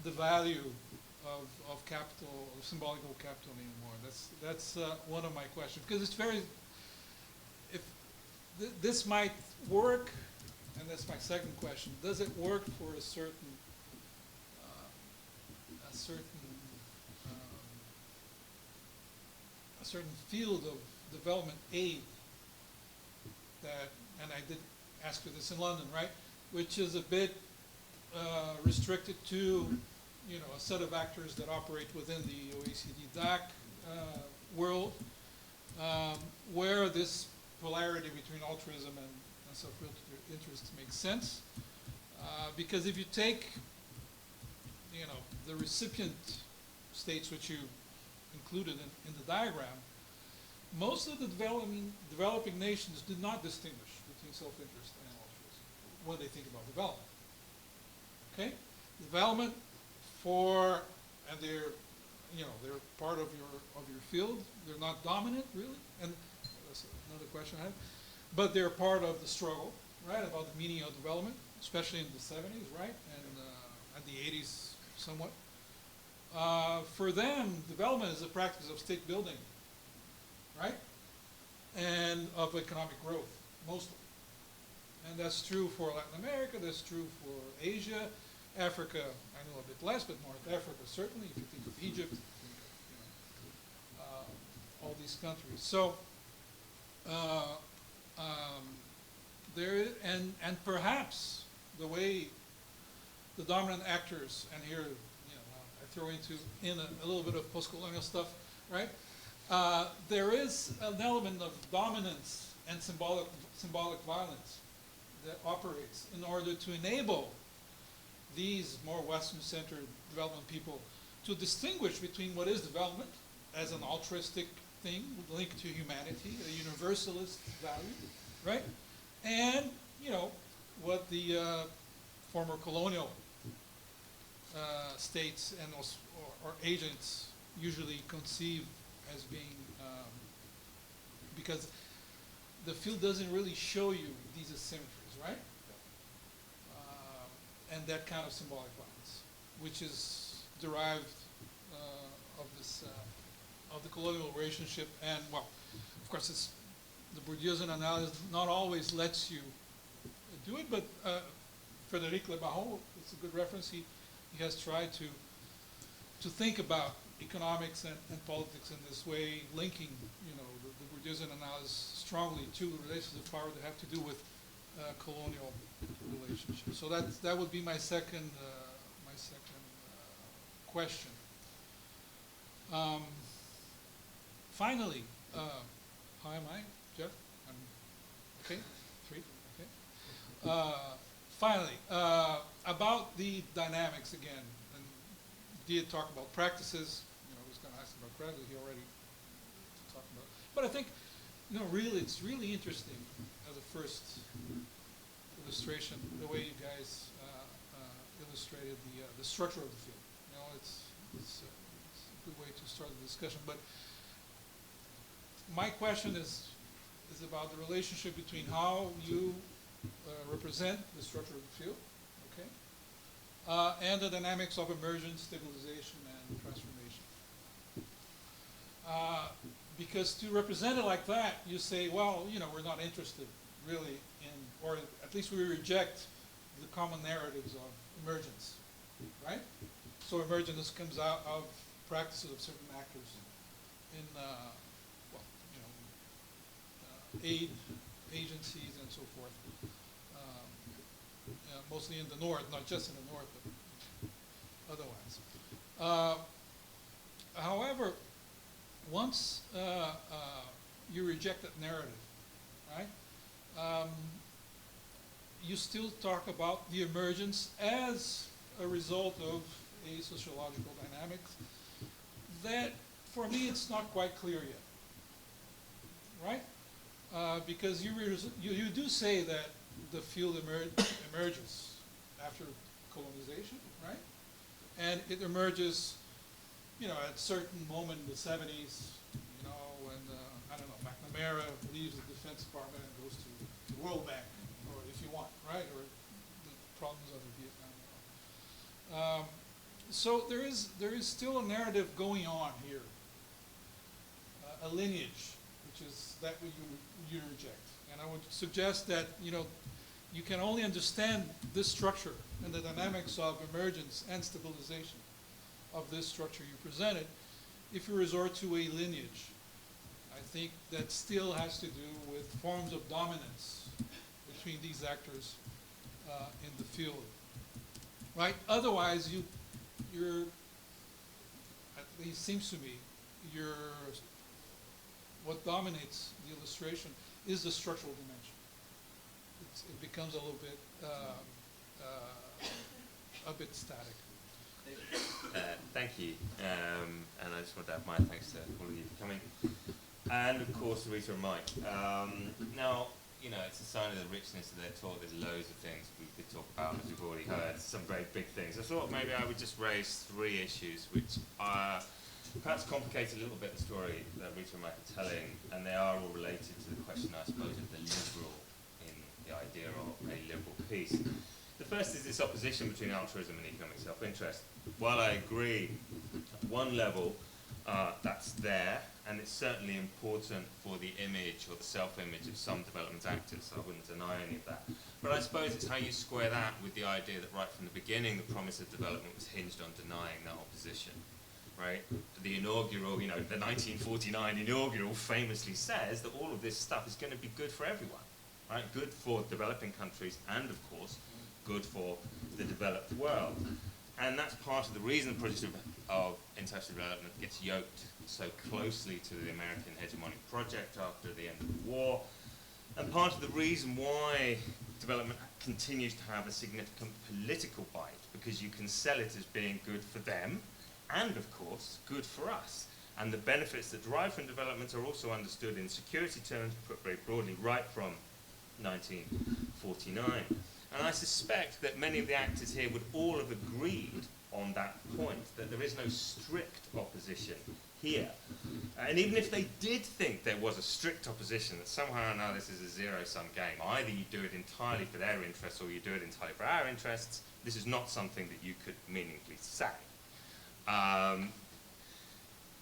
S5: the value of capital, of symbolical capital anymore. That's one of my questions, because it's very. This might work, and that's my second question. Does it work for a certain field of development aid that, and I did ask you this in London, right, which is a bit restricted to, a set of actors that operate within the OECD DAC world, where this polarity between altruism and self-interest makes sense. Because if you take, the recipient states which you included in the diagram, most of the developing nations do not distinguish between self-interest and altruism when they think about development. Okay? Development and they're, they're part of your field. They're not dominant, really, and that's another question I have. But they're part of the struggle, right, about the meaning of development, especially in the 70s, right, and the 80s somewhat. For them, development is a practice of state building, right, and of economic growth, mostly. And that's true for Latin America, that's true for Asia, Africa, I know a bit less, but North Africa certainly, if you think of Egypt, all these countries. So, and perhaps the way the dominant actors, and here, I throw in a little bit of post-colonial stuff, right? There is an element of dominance and symbolic violence that operates in order to enable these more Western-centered development people to distinguish between what is development as an altruistic thing linked to humanity, a universalist value, right? And, what the former colonial states and or agents usually conceive as being, because the field doesn't really show you these asymmetries, right? And that kind of symbolic violence, which is derived of the colonial relationship. And, well, of course, the Bourdieusian analysis not always lets you do it, but Frédéric Lebaron, it's a good reference. He has tried to think about economics and politics in this way, linking, the Bourdieusian analysis strongly to relations of power that have to do with colonial relationships. So that would be my second question. Finally, how am I, Jeff? I'm okay. 3. Okay. Finally, about the dynamics again, and Didier talked about practices. I was going to ask about practice. He already talked about. But I think, really, it's really interesting as a first illustration, the way you guys illustrated the structure of the field. It's a good way to start the discussion. But my question is about the relationship between how you represent the structure of the field, okay, and the dynamics of emergence, stabilization, and transformation. Because to represent it like that, you say, well, we're not interested really in, or at least we reject the common narratives of emergence, right? So emergence comes out of practices of certain actors in, aid agencies and so forth, mostly in the north, not just in the north, but otherwise. However, once you reject that narrative, right, you still talk about the emergence as a result of a sociological dynamics that, for me, it's not quite clear yet, right? Because you do say that the field emerges after colonization, right? And it emerges, at a certain moment in the 70s, when, I don't know, McNamara leaves the Defense Department and goes to the World Bank, or if you want, right? Or the problems of the Vietnam War. So there is still a narrative going on here, a lineage, which is that you reject. And I would suggest that, you can only understand this structure and the dynamics of emergence and stabilization of this structure you presented if you resort to a lineage. I think that still has to do with forms of dominance between these actors in the field, right? Otherwise, you're, at least seems to me, what dominates the illustration is the structural dimension. It becomes a little bit static.
S6: Thank you, and I just want to add my thanks to all of you for coming. and of course Rita and Mike. Now, you know, it's a sign of the richness of their talk. There's loads of things we could talk about, as we've already heard, some very big things. I thought maybe I would just raise 3 issues which perhaps complicate a little bit the story that Rita and Mike are telling, and they are all related to the question, I suppose, of the liberal in the idea of a liberal peace. The first is this opposition between altruism and economic self-interest. While I agree, at one level, that's there, and it's certainly important for the image or the self-image of some development actors. I wouldn't deny any of that. But I suppose it's how you square that with the idea that right from the beginning, the promise of development was hinged on denying that opposition. Right? The inaugural, you know, the 1949 inaugural famously says that all of this stuff is going to be good for everyone. Right? Good for developing countries and, of course, good for the developed world. And that's part of the reason the project of international development gets yoked so closely to the American hegemonic project after the end of the war. And part of the reason why development continues to have a significant political bite, because you can sell it as being good for them, and of course, good for us. And the benefits that derive from development are also understood in security terms, put very broadly, right from 1949. And I suspect that many of the actors here would all have agreed on that point, that there is no strict opposition here. And even if they did think there was a strict opposition, that somehow or another this is a zero-sum game, either you do it entirely for their interests or you do it entirely for our interests, this is not something that you could meaningfully say.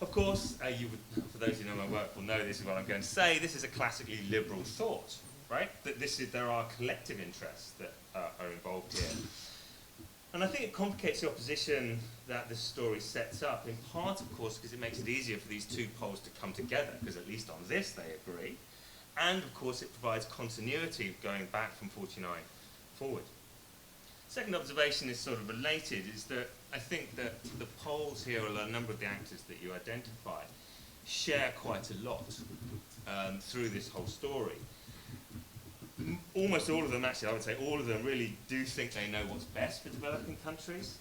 S6: Of course, you would, for those who know my work will know this is what I'm going to say, this is a classically liberal thought, right? That there are collective interests that are involved here. And I think it complicates the opposition that this story sets up, in part, of course, because it makes it easier for these two poles to come together, because at least on this they agree. And, of course, it provides continuity going back from 49 forward. Second observation is sort of related, is that I think that the poles here, or a number of the actors that you identify, share quite a lot through this whole story. Almost all of them, actually, I would say all of them really do think they know what's best for developing countries.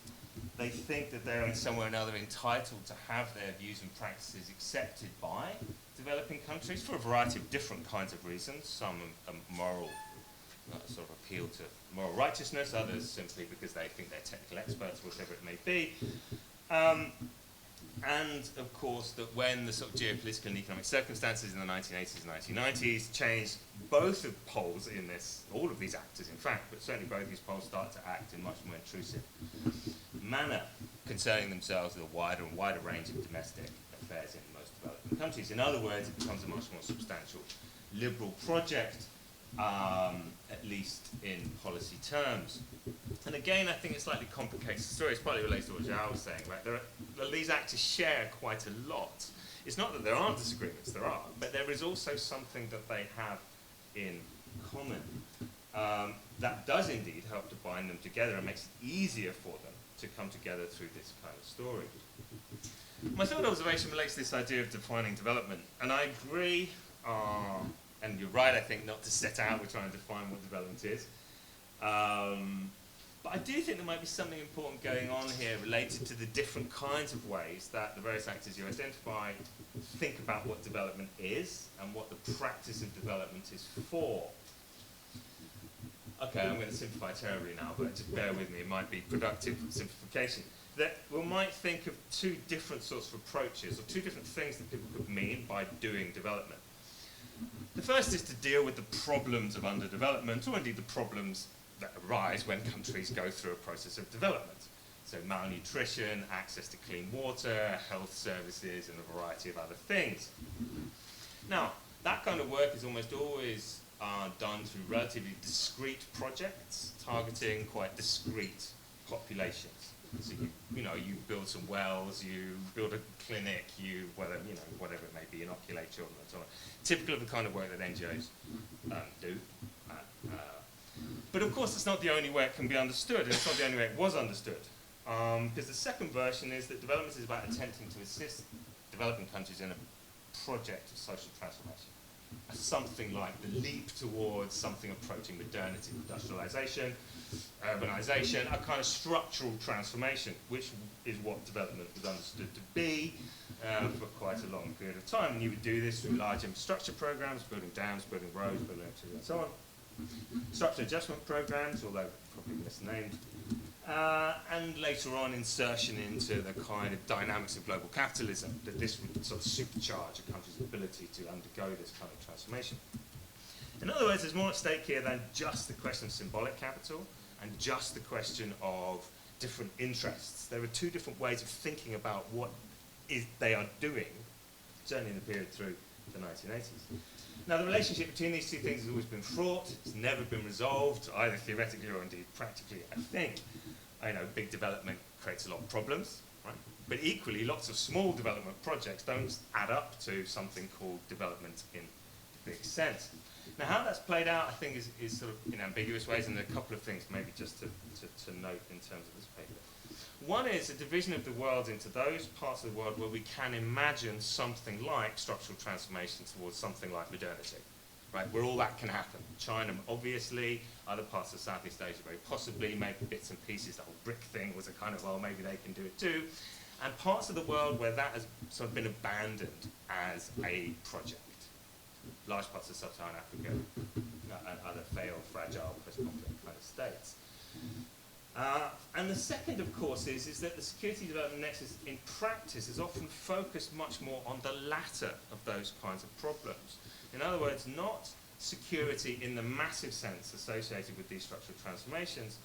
S6: They think that they're in some way or another entitled to have their views and practices accepted by developing countries for a variety of different kinds of reasons. Some are moral, sort of appeal to moral righteousness, others simply because they think they're technical experts, whatever it may be. And, of course, that when the sort of geopolitical and economic circumstances in the 1980s and 1990s changed, both of poles in this, all of these actors, in fact, but certainly both these poles start to act in much more intrusive manner, concerning themselves with a wider and wider range of domestic affairs in most developing countries. In other words, it becomes a much more substantial liberal project, at least in policy terms. And again, I think it slightly complicates the story. It's partly related to what Joao was saying, right? These actors share quite a lot. It's not that there aren't disagreements, there are, but there is also something that they have in common that does indeed help to bind them together and makes it easier for them to come together through this kind of story. My third observation relates to this idea of defining development, and I agree, and you're right, I think, not to set out with trying to define what development is. But I do think there might be something important going on here related to the different kinds of ways that the various actors you identify think about what development is and what the practice of development is for. Okay, I'm going to simplify terribly now, but just bear with me, it might be productive simplification. That we might think of two different sorts of approaches, or two different things that people could mean by doing development. The first is to deal with the problems of underdevelopment, or indeed the problems that arise when countries go through a process of development. So malnutrition, access to clean water, health services, and a variety of other things. Now, that kind of work is almost always done through relatively discrete projects, targeting quite discrete populations. So you build some wells, you build a clinic, whatever it may be, inoculate children and so on. Typical of the kind of work that NGOs do. But of course, it's not the only way it can be understood, and it's not the only way it was understood. Because the second version is that development is about attempting to assist developing countries in a project of social transformation. Something like the leap towards something approaching modernity, industrialization, urbanisation, a kind of structural transformation, which is what development was understood to be for quite a long period of time. And you would do this through large infrastructure programs, building dams, building roads, building electricity, and so on. Structural adjustment programs, although probably misnamed. And later on, insertion into the kind of dynamics of global capitalism, that this would sort of supercharge a country's ability to undergo this kind of transformation. In other words, there's more at stake here than just the question of symbolic capital and just the question of different interests. There are two different ways of thinking about what they are doing, certainly in the period through the 1980s. Now, the relationship between these two things has always been fraught. It's never been resolved, either theoretically or indeed practically, I think. I know big development creates a lot of problems, right? But equally, lots of small development projects don't add up to something called development in the big sense. Now, how that's played out, I think, is sort of in ambiguous ways, and there are a couple of things maybe just to note in terms of this paper. One is a division of the world into those parts of the world where we can imagine something like structural transformation towards something like modernity, right? Where all that can happen. China, obviously, other parts of Southeast Asia, very possibly, maybe bits and pieces. The whole brick thing was a kind of, well, maybe they can do it too. And parts of the world where that has sort of been abandoned as a project. Large parts of sub-Saharan Africa and other failed, fragile, post-conflict kind of states. And the second, of course, is that the security development nexus in practice is often focused much more on the latter of those kinds of problems. In other words, not security in the massive sense associated with these structural transformations,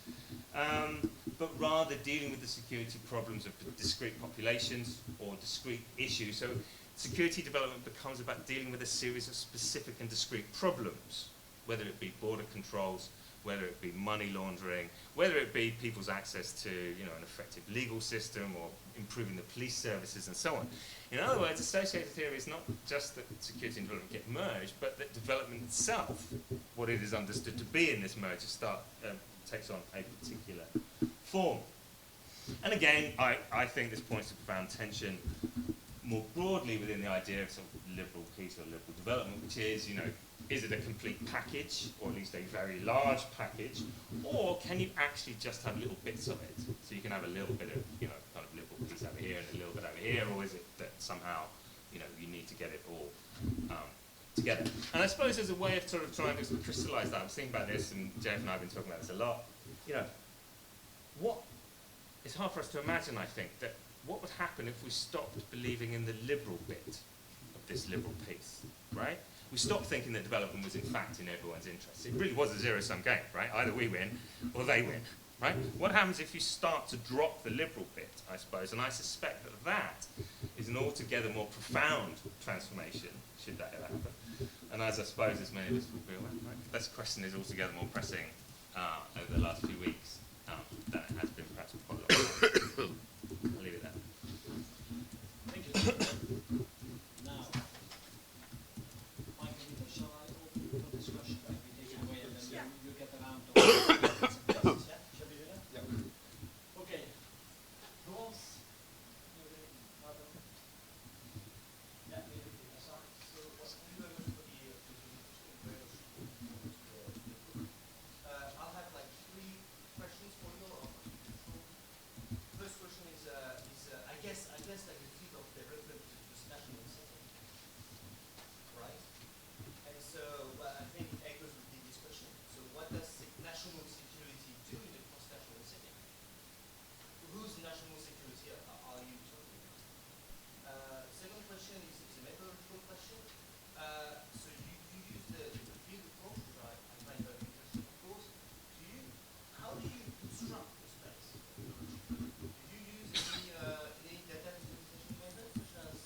S6: but rather dealing with the security problems of discrete populations or discrete issues. So security development becomes about dealing with a series of specific and discrete problems, whether it be border controls, whether it be money laundering, whether it be people's access to, you know, an effective legal system or improving the police services and so on. In other words, associated theory is not just that security and development get merged, but that development itself, what it is understood to be in this merger, takes on a particular form. And again, I think this points to profound tension more broadly within the idea of sort of liberal peace or liberal development, which is, you know, is it a complete package, or at least a very large package, or can you actually just have little bits of it? So you can have a little bit of, you know, kind of liberal peace over here and a little bit over here, or is it that somehow, you know, you need to get it all together? And I suppose there's a way of sort of trying to crystallize that. I was thinking about this, and Jeff and I have been talking about this a lot. You know, it's hard for us to imagine, I think, that what would happen if we stopped believing in the liberal bit of this liberal peace, right? We stopped thinking that development was in fact in everyone's interests. It really was a zero-sum game, right? Either we win or they win, right? What happens if you start to drop the liberal bit, I suppose? And I suspect that that is an altogether more profound transformation, should that ever happen. And as I suppose as many of us will be aware, right? This question is altogether more pressing over the last few weeks than it has been perhaps for quite a long time. I'll leave it there.
S1: Thank you. Now, Michael, Rita, shall I open for discussion? Maybe take it away and then you get around to questions. Yeah? Shall we do that? Yeah. Okay. Who wants? Yeah, maybe Rita. Sorry.
S7: So, thank you very much for the presentation. I'll have like 3 questions for you. First question is I guess like the field of development is national setting, right? And so I think it echoes with the discussion. So what does national security do in a post-national setting? Whose national security are you talking about? Second question is a methodological question. So you use the field approach, which I find very interesting, of course. How do you construct the space? Do you use any data visualization methods, such as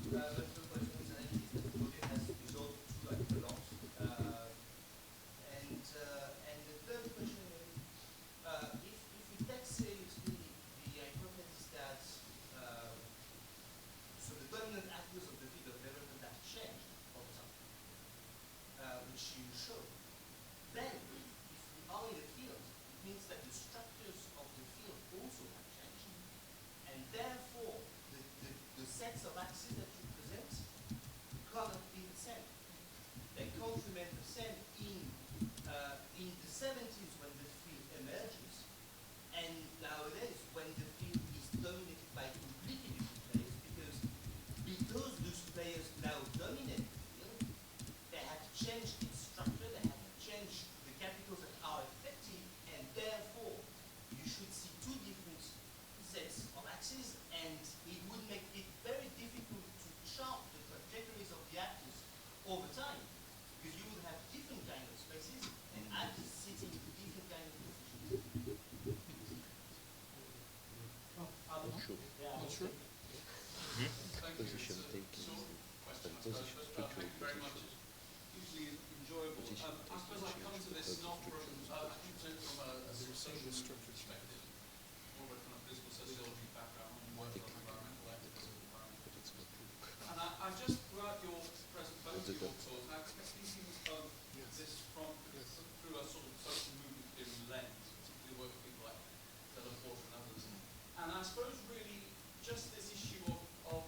S7: multiple questions analysis that Claudia has resolved to like belongs? And the third question is, if we take seriously the hypothesis that so the dominant actors of the field of development have changed over time, which you show, then if we are in the field, it means that the structures of the field also have changed, and therefore the sets of axes that you present cannot be the same. They can't remain the same in the 70s when the field emerged
S5: Sure. Thank you.
S4: Position
S5: It's a
S4: taking
S5: short question, I
S4: and
S5: suppose,
S4: position,
S5: but
S4: structural
S5: thank you very much.
S4: position.
S5: It's hugely enjoyable.
S4: Position
S5: I suppose I come to this not from, I come to it from a sort of social movement perspective, more of a kind of political sociology background and work on environmental activism, environmental activism. And I just, throughout your present, both of your talks, I kept thinking of this from, through a sort of social movement theory lens, particularly work with people like Didier and others. And I suppose really just this issue of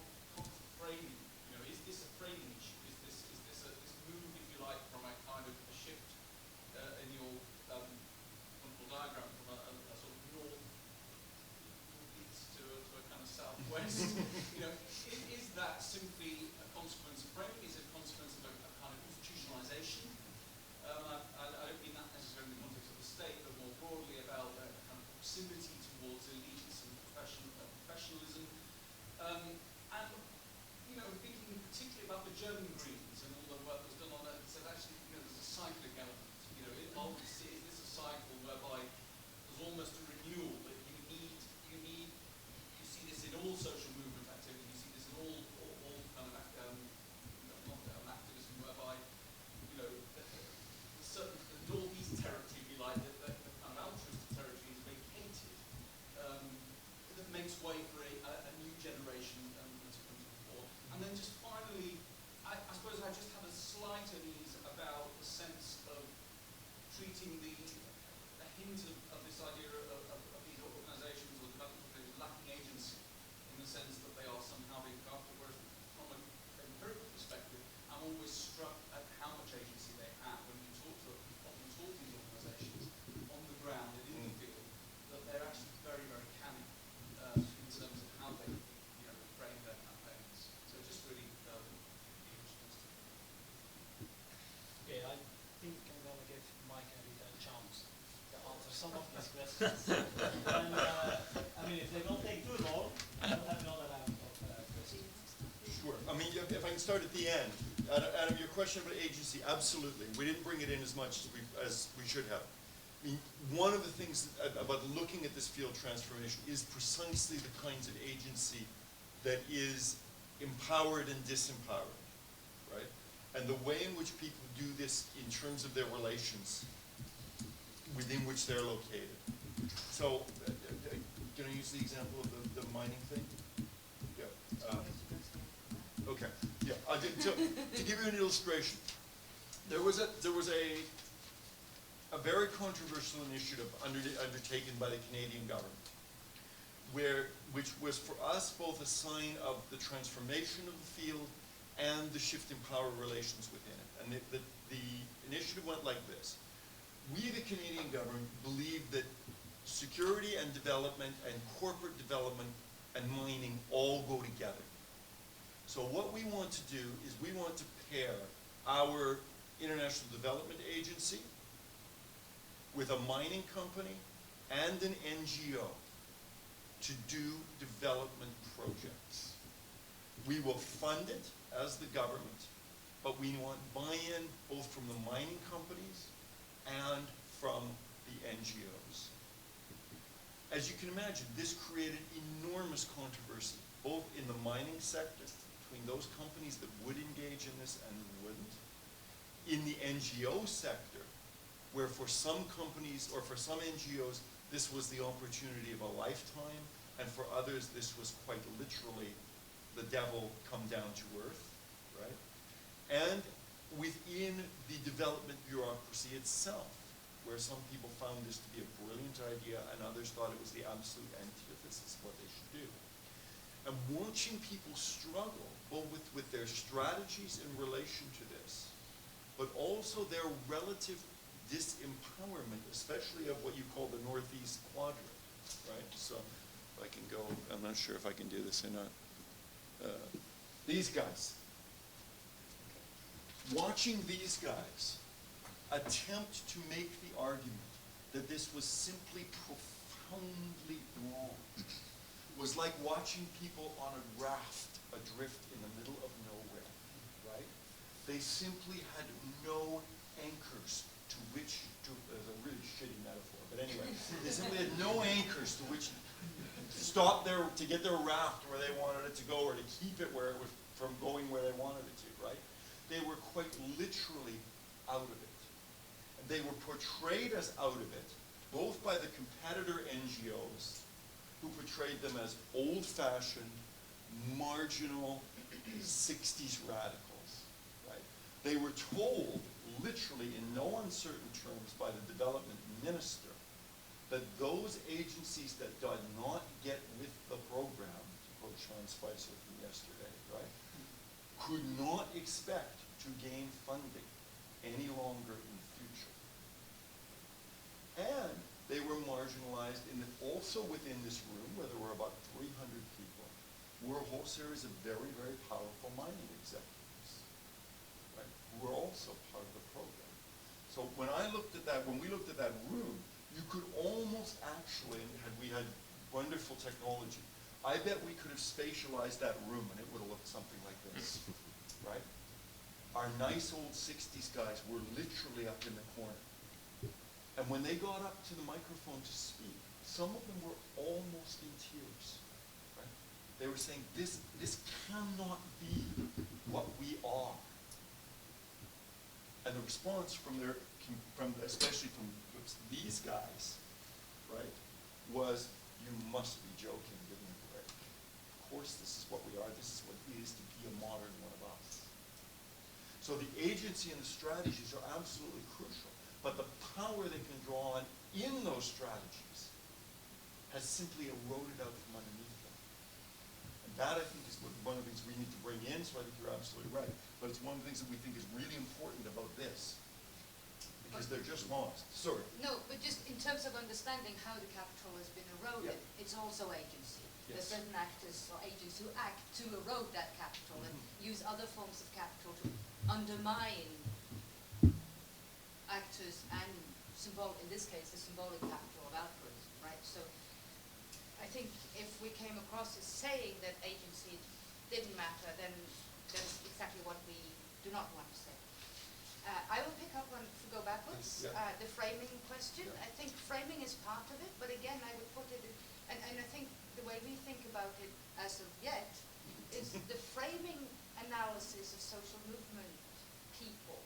S5: framing, you know, is this a framing issue? Is this this move, if you like, from a kind of a shift in your wonderful diagram from a sort of northeast to a kind of southwest? You know, is that simply a consequence of framing? Is it a consequence of a kind of institutionalization? I don't mean that necessarily in the context of the state, but more broadly about a kind of proximity towards elites and professionalism. And, you know, thinking particularly about the German Greens and all the work that was done on that, so actually, you know, there's a cyclic element. You know, is this a cycle whereby there's almost a renewal that you see this in all social movement activity, you see this in all kind of, not activism, whereby, you know, certain, the northeast territory, if you like, the kind of altruist territory is vacated, that makes way for a new generation to come to the fore. And then just finally, I suppose I just have a slight unease about the sense of treating the hint of this idea of these organizations or development organizations lacking agency in the sense that they are somehow being corrupted, whereas from an empirical perspective, I'm always struck at how much agency they have when you often talk to these organizations on the ground and in the field, that they're actually very, very canny in terms of how they, you know, frame their campaigns. So just really the response to that.
S1: Okay, I think I'm going to give Mike and Rita a chance to answer some of these questions. And, I mean, if they don't take too long, we'll have another round of questions.
S2: Sure. I mean, if I can start at the end. Adam, your question about agency, absolutely. We didn't bring it in as much as we should have. I mean, one of the things about looking at this field transformation is precisely the kinds of agency that is empowered and disempowered, right? And the way in which people do this in terms of their relations within which they're located. So, can I use the example of the mining thing? Yeah. Okay. Yeah. To give you an illustration, there was a very controversial initiative undertaken by the Canadian government, which was for us both a sign of the transformation of the field and the shift in power relations within it. And the initiative went like this. We, the Canadian government, believe that security and development and corporate development and mining all go together. So what we want to do is we want to pair our International Development Agency with a mining company and an NGO to do development projects. We will fund it as the government, but we want buy-in both from the mining companies and from the NGOs. As you can imagine, this created enormous controversy, both in the mining sector, between those companies that would engage in this and wouldn't, in the NGO sector, where for some companies or for some NGOs, this was the opportunity of a lifetime, and for others, this was quite literally the devil come down to earth, right? And within the development bureaucracy itself, where some people found this to be a brilliant idea and others thought it was the absolute antithesis of what they should do. And watching people struggle, both with their strategies in relation to this, but also their relative disempowerment, especially of what you call the Northeast quadrant, right? So if I can go, I'm not sure if I can do this or not. These guys. Watching these guys attempt to make the argument that this was simply profoundly wrong was like watching people on a raft adrift in the middle of nowhere, right? They simply had no anchors to which to, as a really shitty metaphor, but anyway, they simply had no anchors to which stop to get their raft where they wanted it to go, or to keep it where it was from going where they wanted it to, right? They were quite literally out of it. And they were portrayed as out of it, both by the competitor NGOs, who portrayed them as old-fashioned, marginal 60s radicals, right? They were told, literally in no uncertain terms by the development minister, that those agencies that did not get with the program, to quote Sean Spicer from yesterday, right, could not expect to gain funding any longer in the future. And they were marginalized also within this room, where there were about 300 people, were a whole series of very, very powerful mining executives, right, who were also part of the program. So when we looked at that room, you could almost actually, had we had wonderful technology, I bet we could have spatialized that room and it would have looked something like this, right? Our nice old 60s guys were literally up in the corner. And when they got up to the microphone to speak, some of them were almost in tears, right? They were saying, this cannot be what we are. And the response especially from these guys, right, was, you must be joking, give me a break. Of course this is what we are, this is what it is to be a modern one of us. So the agency and the strategies are absolutely crucial, but the power they can draw on in those strategies has simply eroded out from underneath them. And that, I think, is one of the things we need to bring in, so I think you're absolutely right. But it's one of the things that we think is really important about this, because they're just lost. Sorry.
S3: No, but just in terms of understanding how the capital has been eroded,
S2: Yeah.
S3: it's also agency.
S2: Yes.
S3: There's certain actors or agents who act to erode that capital and use other forms of capital to undermine actors and in this case, the symbolic capital of altruism, right? So I think if we came across as saying that agency didn't matter, then that's exactly what we do not want to say. I will pick up on, if we go backwards, the framing question.
S2: Yeah.
S3: I think framing is part of it, but again, I would put it in, and I think the way we think about it as of yet is the framing analysis of social movement people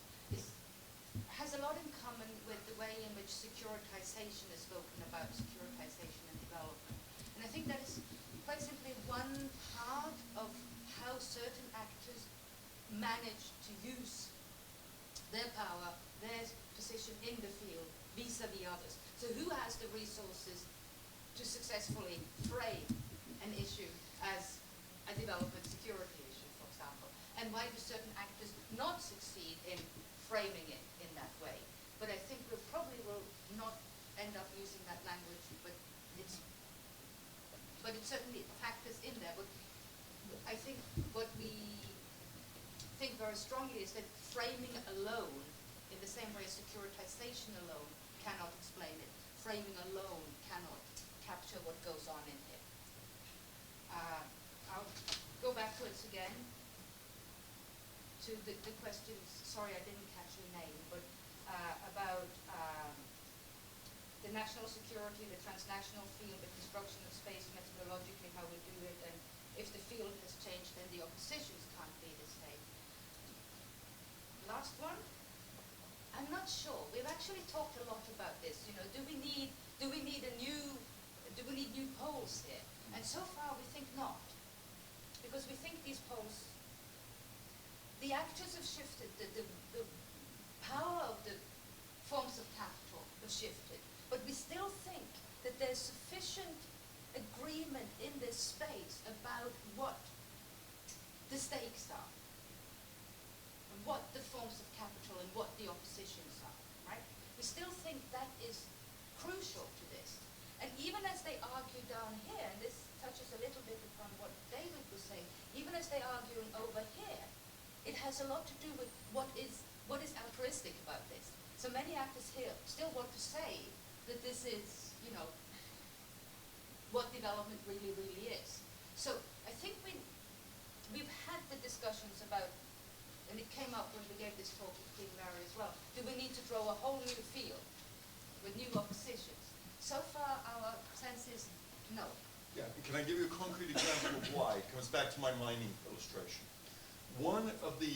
S3: has a lot in common with the way in which securitization is spoken about, securitization and development. And I think that is quite simply one part of how certain actors manage to use their power, their position in the field, vis-a-vis others. So who has the resources to successfully frame an issue as a development security issue, for example? And why do certain actors not succeed in framing it in that way? But I think we probably will not end up using that language, but it certainly factors in there. But I think what we think very strongly is that framing alone, in the same way as securitization alone cannot explain it, framing alone cannot capture what goes on in here. I'll go backwards again to the questions. Sorry, I didn't catch your name, but about the national security, the transnational field, the construction of space, methodologically how we do it, and if the field has changed, then the oppositions can't be the same. Last one. I'm not sure. We've actually talked a lot about this. You know, do we need new poles here? And so far we think not, because we think these poles, the actors have shifted, the power of the forms of capital have shifted, but we still think that there's sufficient agreement in this space about what the stakes are, and what the forms of capital and what the oppositions are, right? We still think that is crucial to this. And even as they argue down here, and this touches a little bit upon what David was saying, even as they're arguing over here, it has a lot to do with what is altruistic about this. So many actors here still want to say that this is, you know, what development really, really is. So I think we've had the discussions about, and it came up when we gave this talk with Queen Mary as well, do we need to draw a whole new field with new oppositions? So far our sense is no.
S2: Yeah, can I give you a concrete example of why? It comes back to my mining illustration. One of the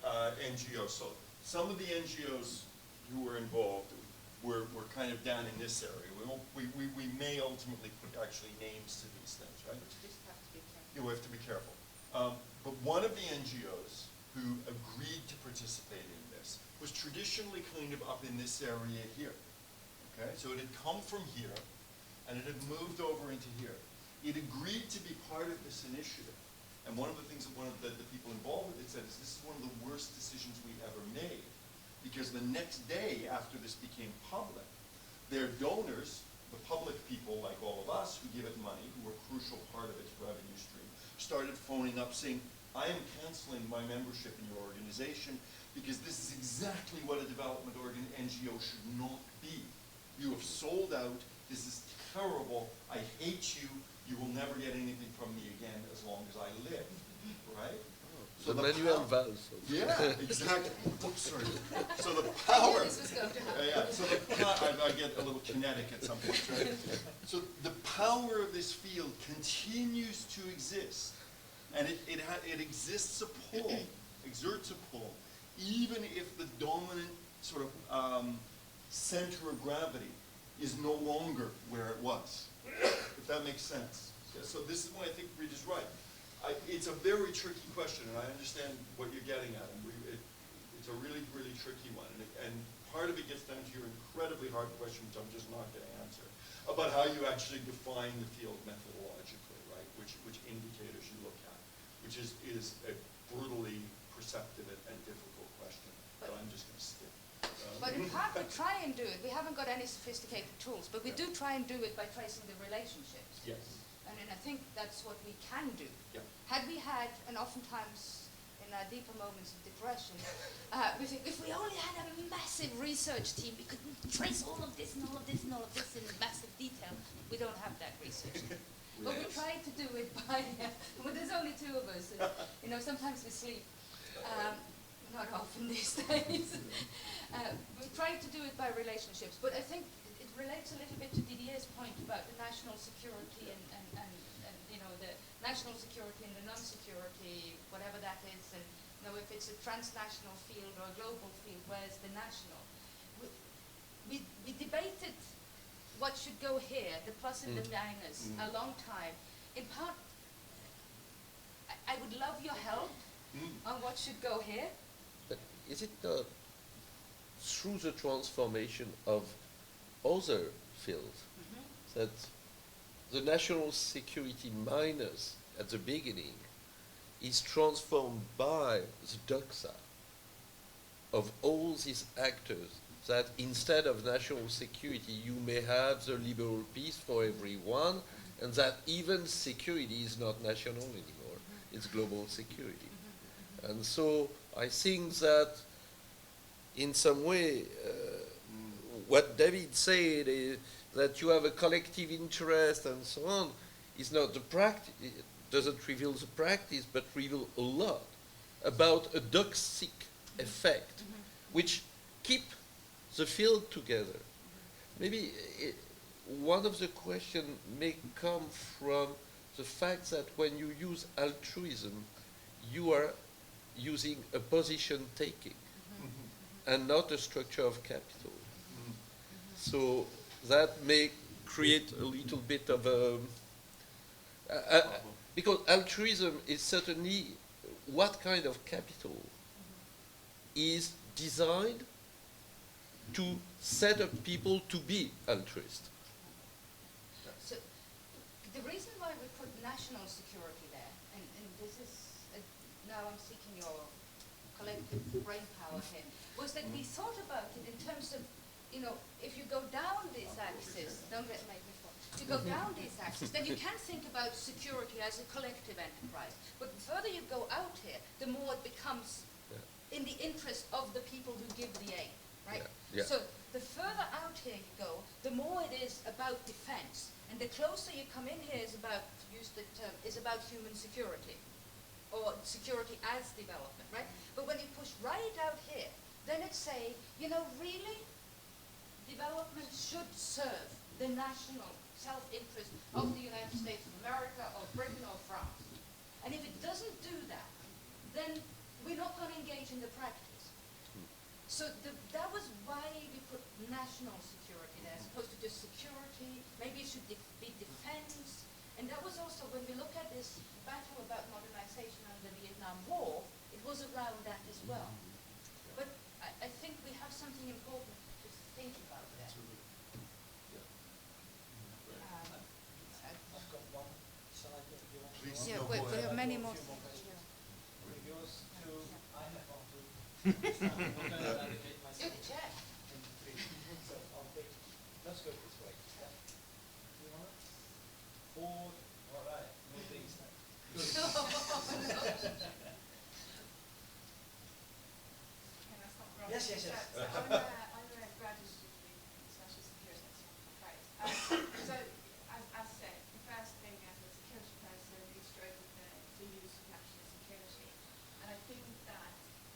S2: NGOs, so some of the NGOs who were involved were kind of down in this area. We may ultimately put actually names to these things, right?
S3: Just have to be careful.
S2: Yeah, we have to be careful. But one of the NGOs who agreed to participate in this was traditionally kind of up in this area here. Okay, so it had come from here, and it had moved over into here. It agreed to be part of this initiative. And one of the things that one of the people involved with it said is this is one of the worst decisions we ever made. Because the next day after this became public, their donors, the public people like all of us who give it money, who were a crucial part of its revenue stream, started phoning up saying, I am canceling my membership in your organization because this is exactly what a development NGO should not be. You have sold out, this is terrible, I hate you, you will never get anything from me again as long as I live, right?
S4: So the manual vows.
S2: Yeah, exactly. Oops, sorry. So the
S3: I
S2: power.
S3: knew this was going to happen.
S2: Yeah, so I get a little kinetic at some point, right? So the power of this field continues to exist, and it exists a pull, exerts a pull, even if the dominant sort of center of gravity is no longer where it was, if that makes sense. Yeah, so this is why I think Rita's right. It's a very tricky question, and I understand what you're getting at. And it's a really, really tricky one. And part of it gets down to your incredibly hard question, which I'm just not going to answer, about how you actually define the field methodologically, right? Which indicators you look at, which is a brutally perceptive and difficult question. But I'm just going to skip.
S3: But in part, we try and do it. We haven't got any sophisticated tools, but we do try and do it by tracing the relationships.
S2: Yes.
S3: And I think that's what we can do.
S2: Yeah.
S3: Had we had, and oftentimes in our deeper moments of depression, we think if we only had a massive research team, we could trace all of this and all of this and all of this in massive detail. We don't have that research team. But we try to do it by, well, there's only two of us. And, sometimes we sleep. Not often these days. We try to do it by relationships, but I think it relates a little bit to Didier's point about the national security and the national security and the non-security, whatever that is, and if it's a transnational field or a global field, where's the national? We debated what should go here, the plus and the minus, a long time. In part, I would love your help on what should go here.
S4: But is it not through the transformation of other fields that the national security minus at the beginning is transformed by the doxa of all these actors, that instead of national security you may have the liberal peace for everyone, and that even security is not national anymore, it's global security. And so I think that in some way what David said is that you have a collective interest and so on is not the practice, it doesn't reveal the practice, but reveal a lot about a doxic effect which keep the field together. Maybe one of the questions may come from the fact that when you use altruism, you are using a position taking and not a structure of capital. So that may create a little bit of a because altruism is certainly what kind of capital is designed to set up people to be altruist.
S3: So the reason why we put national security there, and this is, now I'm seeking your collective brain power here, was that we thought about it in terms of, if you go down this axis, don't make me fall. If you go down this axis, then you can think about security as a collective enterprise. But the further you go out here, the more it becomes in the interest of the people who give the aid, right?
S4: Yeah.
S3: So the further out here you go, the more it is about defense. And the closer you come in here is about, to use the term, is about human security, or security as development, right? But when you push right out here, then it's saying, really, development should serve the national self-interest of the United States of America, or Britain, or France. And if it doesn't do that, then we're not going to engage in the practice. So that was why we put national security there, as opposed to just security. Maybe it should be defense. And that was also, when we look at this battle about modernization and the Vietnam War, it was around that as well. But I think we have something important to think about there.
S1: I've got one slide if you want.
S2: Please.
S3: Yeah,
S2: No,
S3: we
S2: go ahead.
S3: have many
S1: A
S3: more.
S1: few more questions. Yours to, I have one too. I'm going to allocate
S3: You're
S1: myself
S3: the chair.
S1: in three. So I'll take, let's go this way. Yeah. You want it? Four, all right, no things now. Good. Yes, yes, yes.
S8: So I'm a graduate student in international security at Pontifical. So as said, the first thing as a security person is struggle the use of national security. And I think that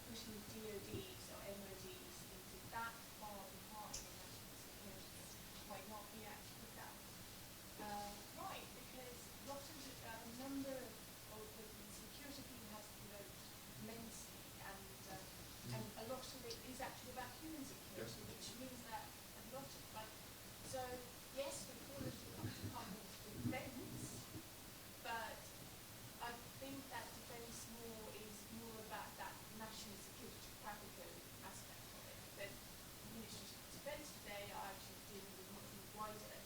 S8: pushing DODs or MODs into that far behind in national security might not be actually that right, because lots of a number of the security field has developed immensely, and a lot of it is actually about human security, which means that a lot of, like, so yes, we call it department defense, but I think that defense is more about that national security practical aspect of it. That ministries of defense today are actually dealing with much more wider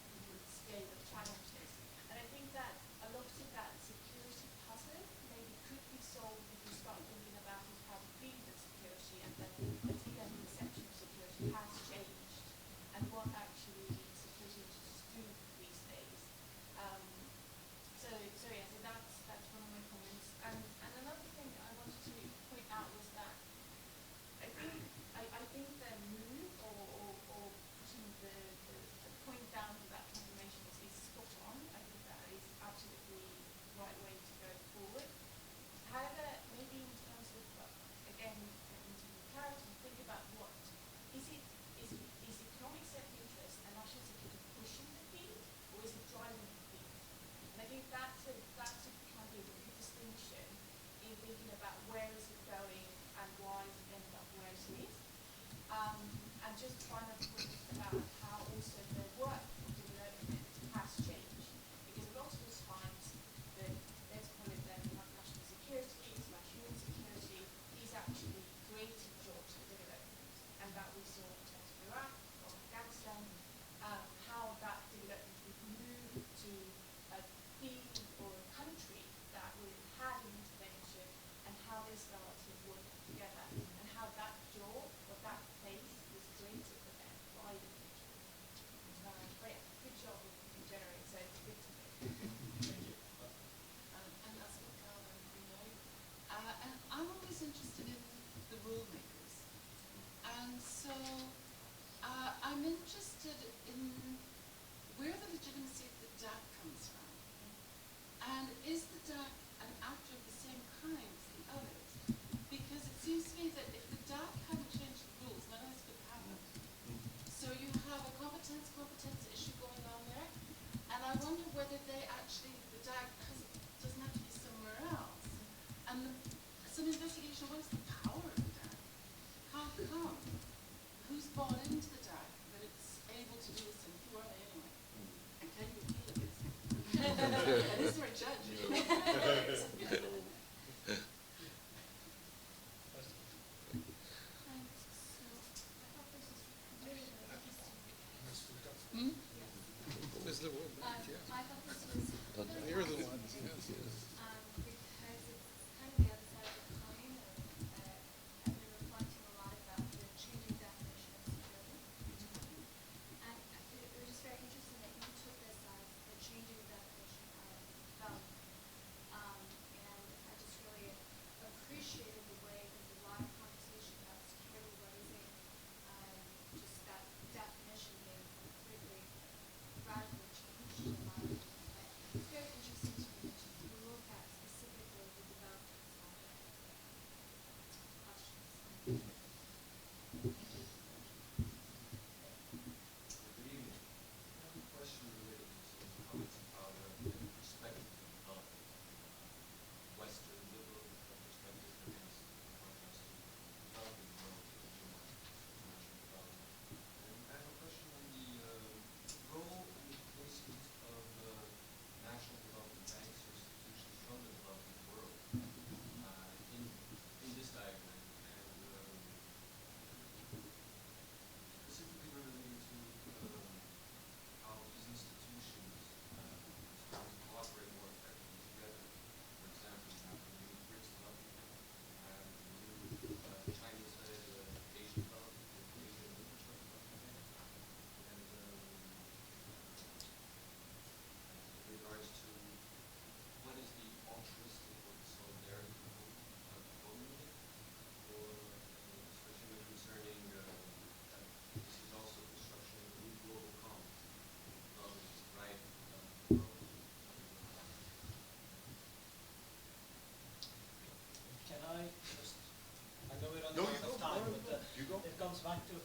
S8: scale of challenges. And I think that a lot of that security puzzle maybe could be solved if you start thinking about it, how to build the security, and then the conception of security has changed, and what actually security institutions do these days. So yeah, so that's one of my comments. And another thing I wanted to point out was that I think the move or putting the point down to that transformation is spot on. I think that is absolutely the right way to go forward. However, maybe in terms of, again, in terms of clarity, think about what is economic self-interest and national security pushing the field, or is it driving the field? And I think that can be a good distinction in thinking about where is it going and why is it ended up where it is. And just trying to think about how also the work of development has changed. Because a lot of the times, let's call it then national security, human security, is actually creating jobs for development. And that we saw in terms of Iraq or Afghanistan, how that development would move to a field or a country that would have an intervention, and how they started working together, and how that job or that place was created for them by the country. But yeah, good job in January, so it's good to know.
S1: Thank you.
S9: And that's what Carl and know. And I'm always interested in the rule makers. And so I'm interested in where the legitimacy of the DAC comes from. And is the DAC an actor of the same kind as the others? Because it seems to me that if the DAC hadn't changed the rules, none of this would happen. So you have a competence issue going on there, and I wonder whether they actually, the DAC doesn't have to be somewhere else. And some investigation, what is the power of the DAC? How come? Who's bought into the DAC that it's able to do this, and who are they anyway? And can you appeal against them? And is there a judge?
S5: Ms. LeWood, yeah.
S8: I thought this was
S5: You're the ones, yes.
S8: because it's kind of the other side of the coin of I've been reflecting a lot about the changing definition of security. And it was just very interesting that you took this as the changing definition of value.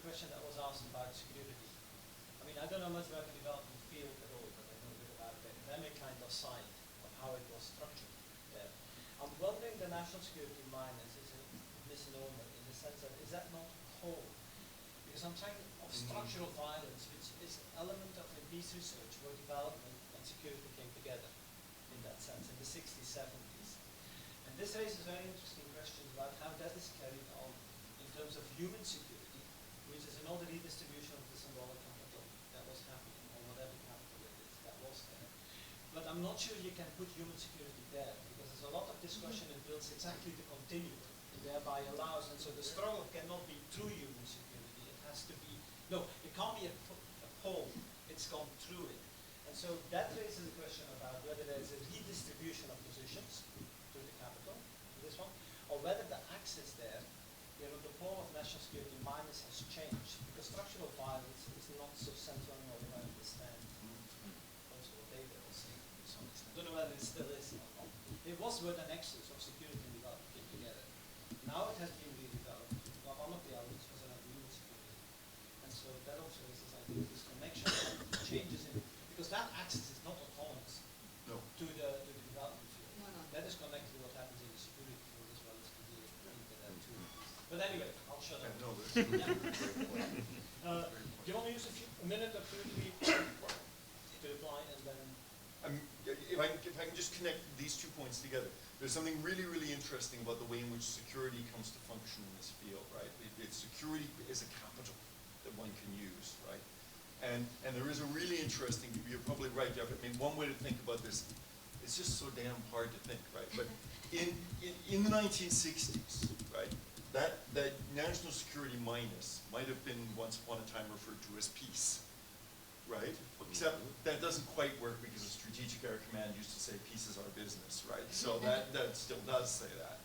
S1: question that was asked about security. I mean, I don't know much about the development field at all, but I know a bit about the academic kind of side of how it was structured there. I'm wondering the national security minus is a misnomer in the sense that is that not whole? Because I'm talking of structural violence, which is an element of the peace research where development and security came together in that sense in the 60s, 70s. And this raises very interesting questions about how that is carried on in terms of human security, which is another redistribution of the symbolic capital that was happening, or whatever capital it is that was there. But I'm not sure you can put human security there, because there's a lot of discussion and builds exactly the continuum, and thereby allows, and so the struggle cannot be through human security, it has to be, no, it can't be a pole, it's gone through it. And so that raises a question about whether there's a redistribution of positions through the capital, this one, or whether the axis there, you know, the pole of national security minus has changed, because structural violence is not so central anymore, if I understand. Also what they were saying to some extent. I don't know whether it still is or not. It was where the nexus of security and development came together. Now it has been redeveloped. Well, one of the elements was around human security. And so that also raises, I think, this connection that changes in, because that axis is not autonomous to the development field.
S3: No, no.
S1: That is connected to what happens in the security field as well as to the that too. But anyway, I'll shut up.
S2: No,
S1: Do you want to use a minute or two to reply, and then?
S2: If I can just connect these 2 points together, there's something really, really interesting about the way in which security comes to function in this field, right? Security is a capital that one can use, right? And there is a really interesting, you're probably right, Jeff, I mean, one way to think about this, it's just so damn hard to think, right? But in the 1960s, right, that national security minus might have been once upon a time referred to as peace, right? Except that doesn't quite work because the Strategic Air Command used to say peace is our business, right? So that still does say that.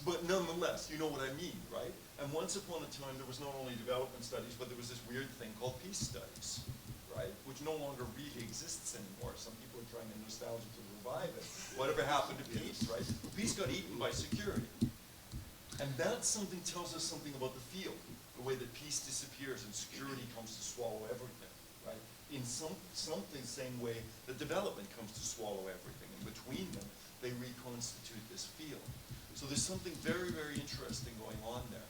S2: But nonetheless, you know what I mean, right? And once upon a time, there was not only development studies, but there was this weird thing called peace studies, right? Which no longer really exists anymore. Some people are trying to nostalgia to revive it. Whatever happened to peace, right? Peace got eaten by security. And that something tells us something about the field, the way that peace disappears and security comes to swallow everything, right? In something same way that development comes to swallow everything. And between them, they reconstitute this field. So there's something very, very interesting going on there.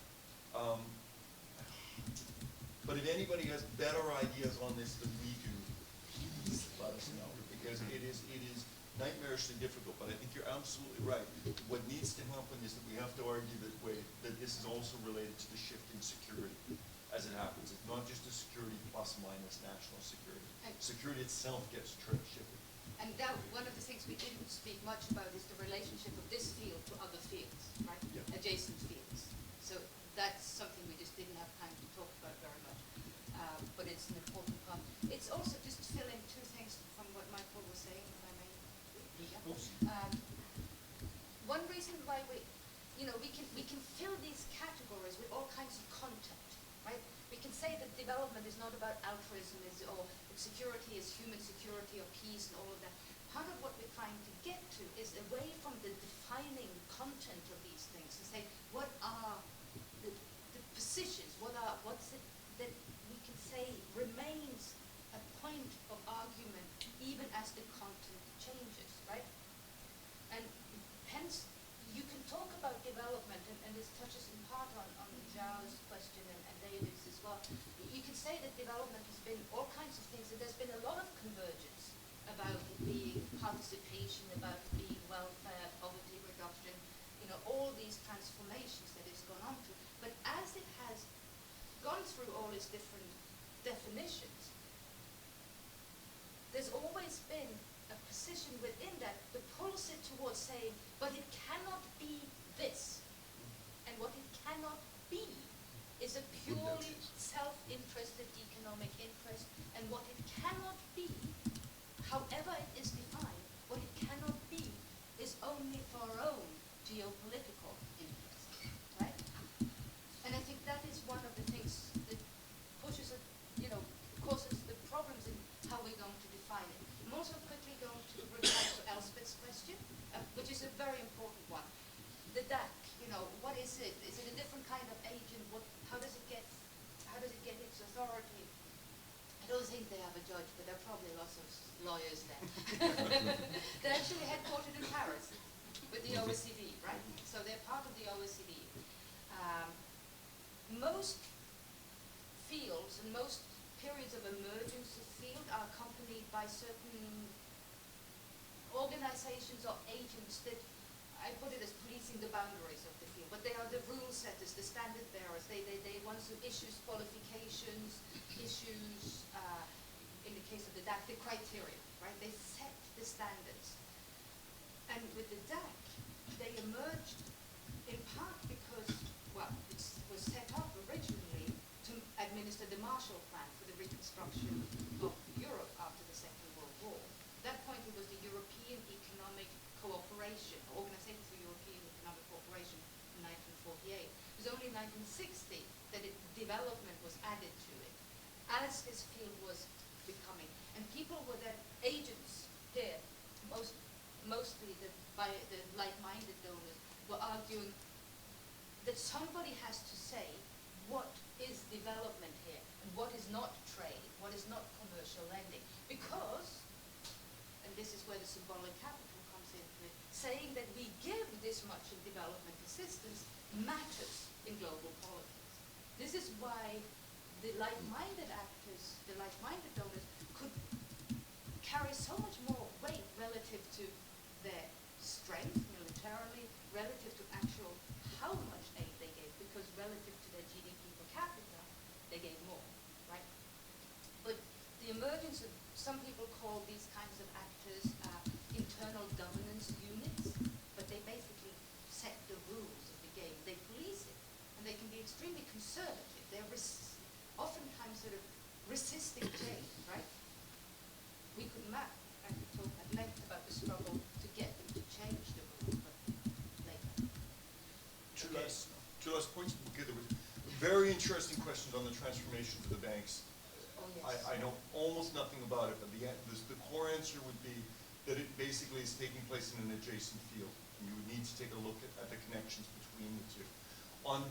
S2: But if anybody has better ideas on this than we do, please let us know, because it is nightmarishly difficult. But I think you're absolutely right. What needs to happen is that we have to argue that this is also related to the shift in security as it happens. It's not just a security plus minus national security. Security itself gets shifted.
S3: And that one of the things we didn't speak much about is the relationship of this field to other fields, right?
S2: Yeah.
S3: Adjacent fields. So that's something we just didn't have time to talk about very much. But it's an important part. It's also just to fill in 2 things from what Michael was saying, if I may. One reason why we can fill these categories with all kinds of content, right? We can say that development is not about altruism, or security is human security or peace and all of that. Part of what we're trying to get to is away from the defining content of these things and say, what are the positions, what's it that we can say remains a point of argument even as the content changes, right? And hence, you can talk about development, and this touches in part on Joao's question and David's as well. You can say that development has been all kinds of things, and there's been a lot of convergence about it being participation, about it being welfare, poverty reduction, all these transformations that it's gone on through. But as it has gone through all its different definitions, there's always been a position within that pulls it towards saying, but it cannot be this. And what it cannot be is a purely self-interested economic interest. And what it cannot be, however it is defined, what it cannot be is only for our own geopolitical interest, right? And I think that is one of the things that pushes it, lots of lawyers there. They're actually headquartered in Paris with the OECD, right? So they're part of the OECD. Most fields and most periods of emergence of field are accompanied by certain organizations or agents that, I put it as policing the boundaries of the field, but they are the rule setters, the standard bearers. They ones who issues qualifications, issues, in the case of the DAC, the criteria, right? They set the standards. And with the DAC, they emerged in part because, well, it was set up originally to administer the Marshall Plan for the reconstruction of Europe after the Second World War. At that point, it was the European Economic Cooperation, Organization for European Economic Cooperation in 1948. It was only in 1960 that development was added to it, as this field was becoming. And people were then agents here, mostly by the like-minded donors, were arguing that somebody has to say what is development here and what is not trade, what is not commercial lending. Because, and this is where the symbolic capital comes into it, saying that we give this much in development assistance matters in global politics. This is why the like-minded actors, the like-minded donors, could carry so much more weight relative to their strength militarily, relative to actual how much aid they gave, because relative to their GDP per capita, they gave more, right? But the emergence of, some people call these kinds of actors internal governance units, but they basically set the rules of the game. They police it, and they can be extremely conservative. They're oftentimes sort of resisting change, right? We could map and talk at length about the struggle to get them to change the rules, but later.
S2: Two last points. Okay, there were very interesting questions on the transformation of the banks.
S3: Oh, yes.
S2: I know almost nothing about it, but the core answer would be that it basically is taking place in an adjacent field. And you would need to take a look at the connections between the two. On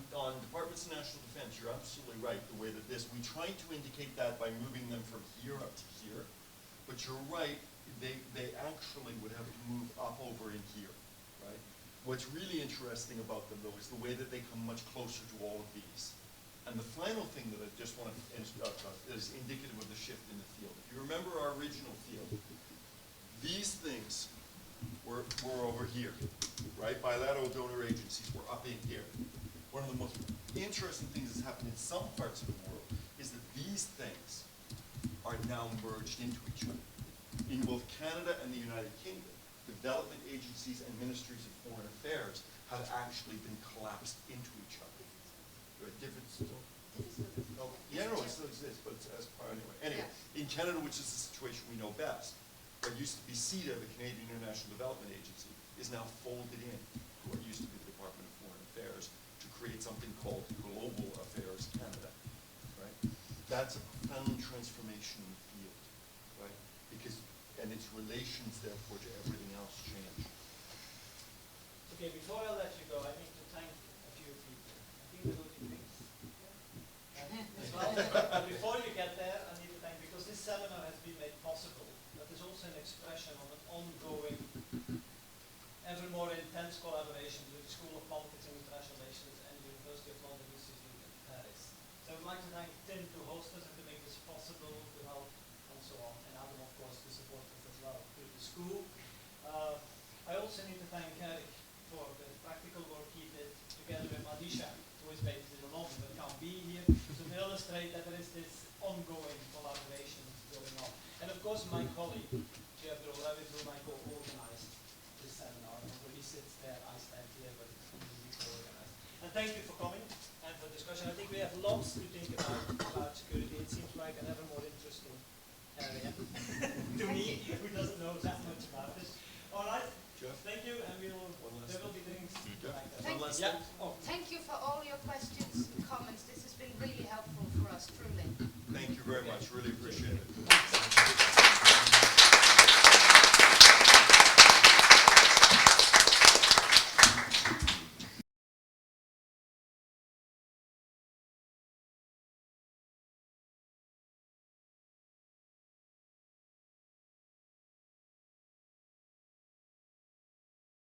S2: Departments of National Defense, you're absolutely right, the way that we tried to indicate that by moving them from here up to here, but you're right, they actually would have to move up over in here, right? What's really interesting about them, though, is the way that they come much closer to all of these. And the final thing that I just want to is indicative of the shift in the field. If you remember our original field, these things were over here, right? Bilateral donor agencies were up in here. One of the most interesting things that's happened in some parts of the world is that these things are now merged into each other. In both Canada and the United Kingdom, development agencies and ministries of foreign affairs have actually been collapsed into each other. There are different still. Yeah, no, it still exists, but it's as part anyway. Anyway, in Canada, which is the situation we know best, what used to be CEDA, the Canadian International Development Agency, is now folded in to what used to be the Department of Foreign Affairs to create something called Global Affairs Canada, right? That's a profound transformation in the field, right? Because, and its relations, therefore, to everything else change.
S1: Okay, before I let you go, I need to thank a few people. I think there will be things. As well. But before you get there, I need to thank, because this seminar has been made possible, that is also an expression of an ongoing, ever more intense collaboration with the School of Politics and International Relations and the University of London Institute in Paris. So I would like to thank Tim to host us and to make this possible, to help, and so on, and Adam, of course, to support us as well through the school. I also need to thank Eric for the practical work he did together with Madisha, who is based in London but can't be here, to illustrate that there is this ongoing collaboration going on. And of course, my colleague, Jeff Drola, with whom I co-organized this seminar. Although he sits there, I stand here, but we co-organized. And thank you for coming and for discussion. I think we have lots to think about security. It seems like an ever more interesting area to me, who doesn't know that much about it. All right.
S2: Jeff?
S1: Thank you, and there will be drinks.
S3: Thank you for all your questions and comments. This has been really helpful for us, truly.
S2: Thank you very much. Really appreciate it.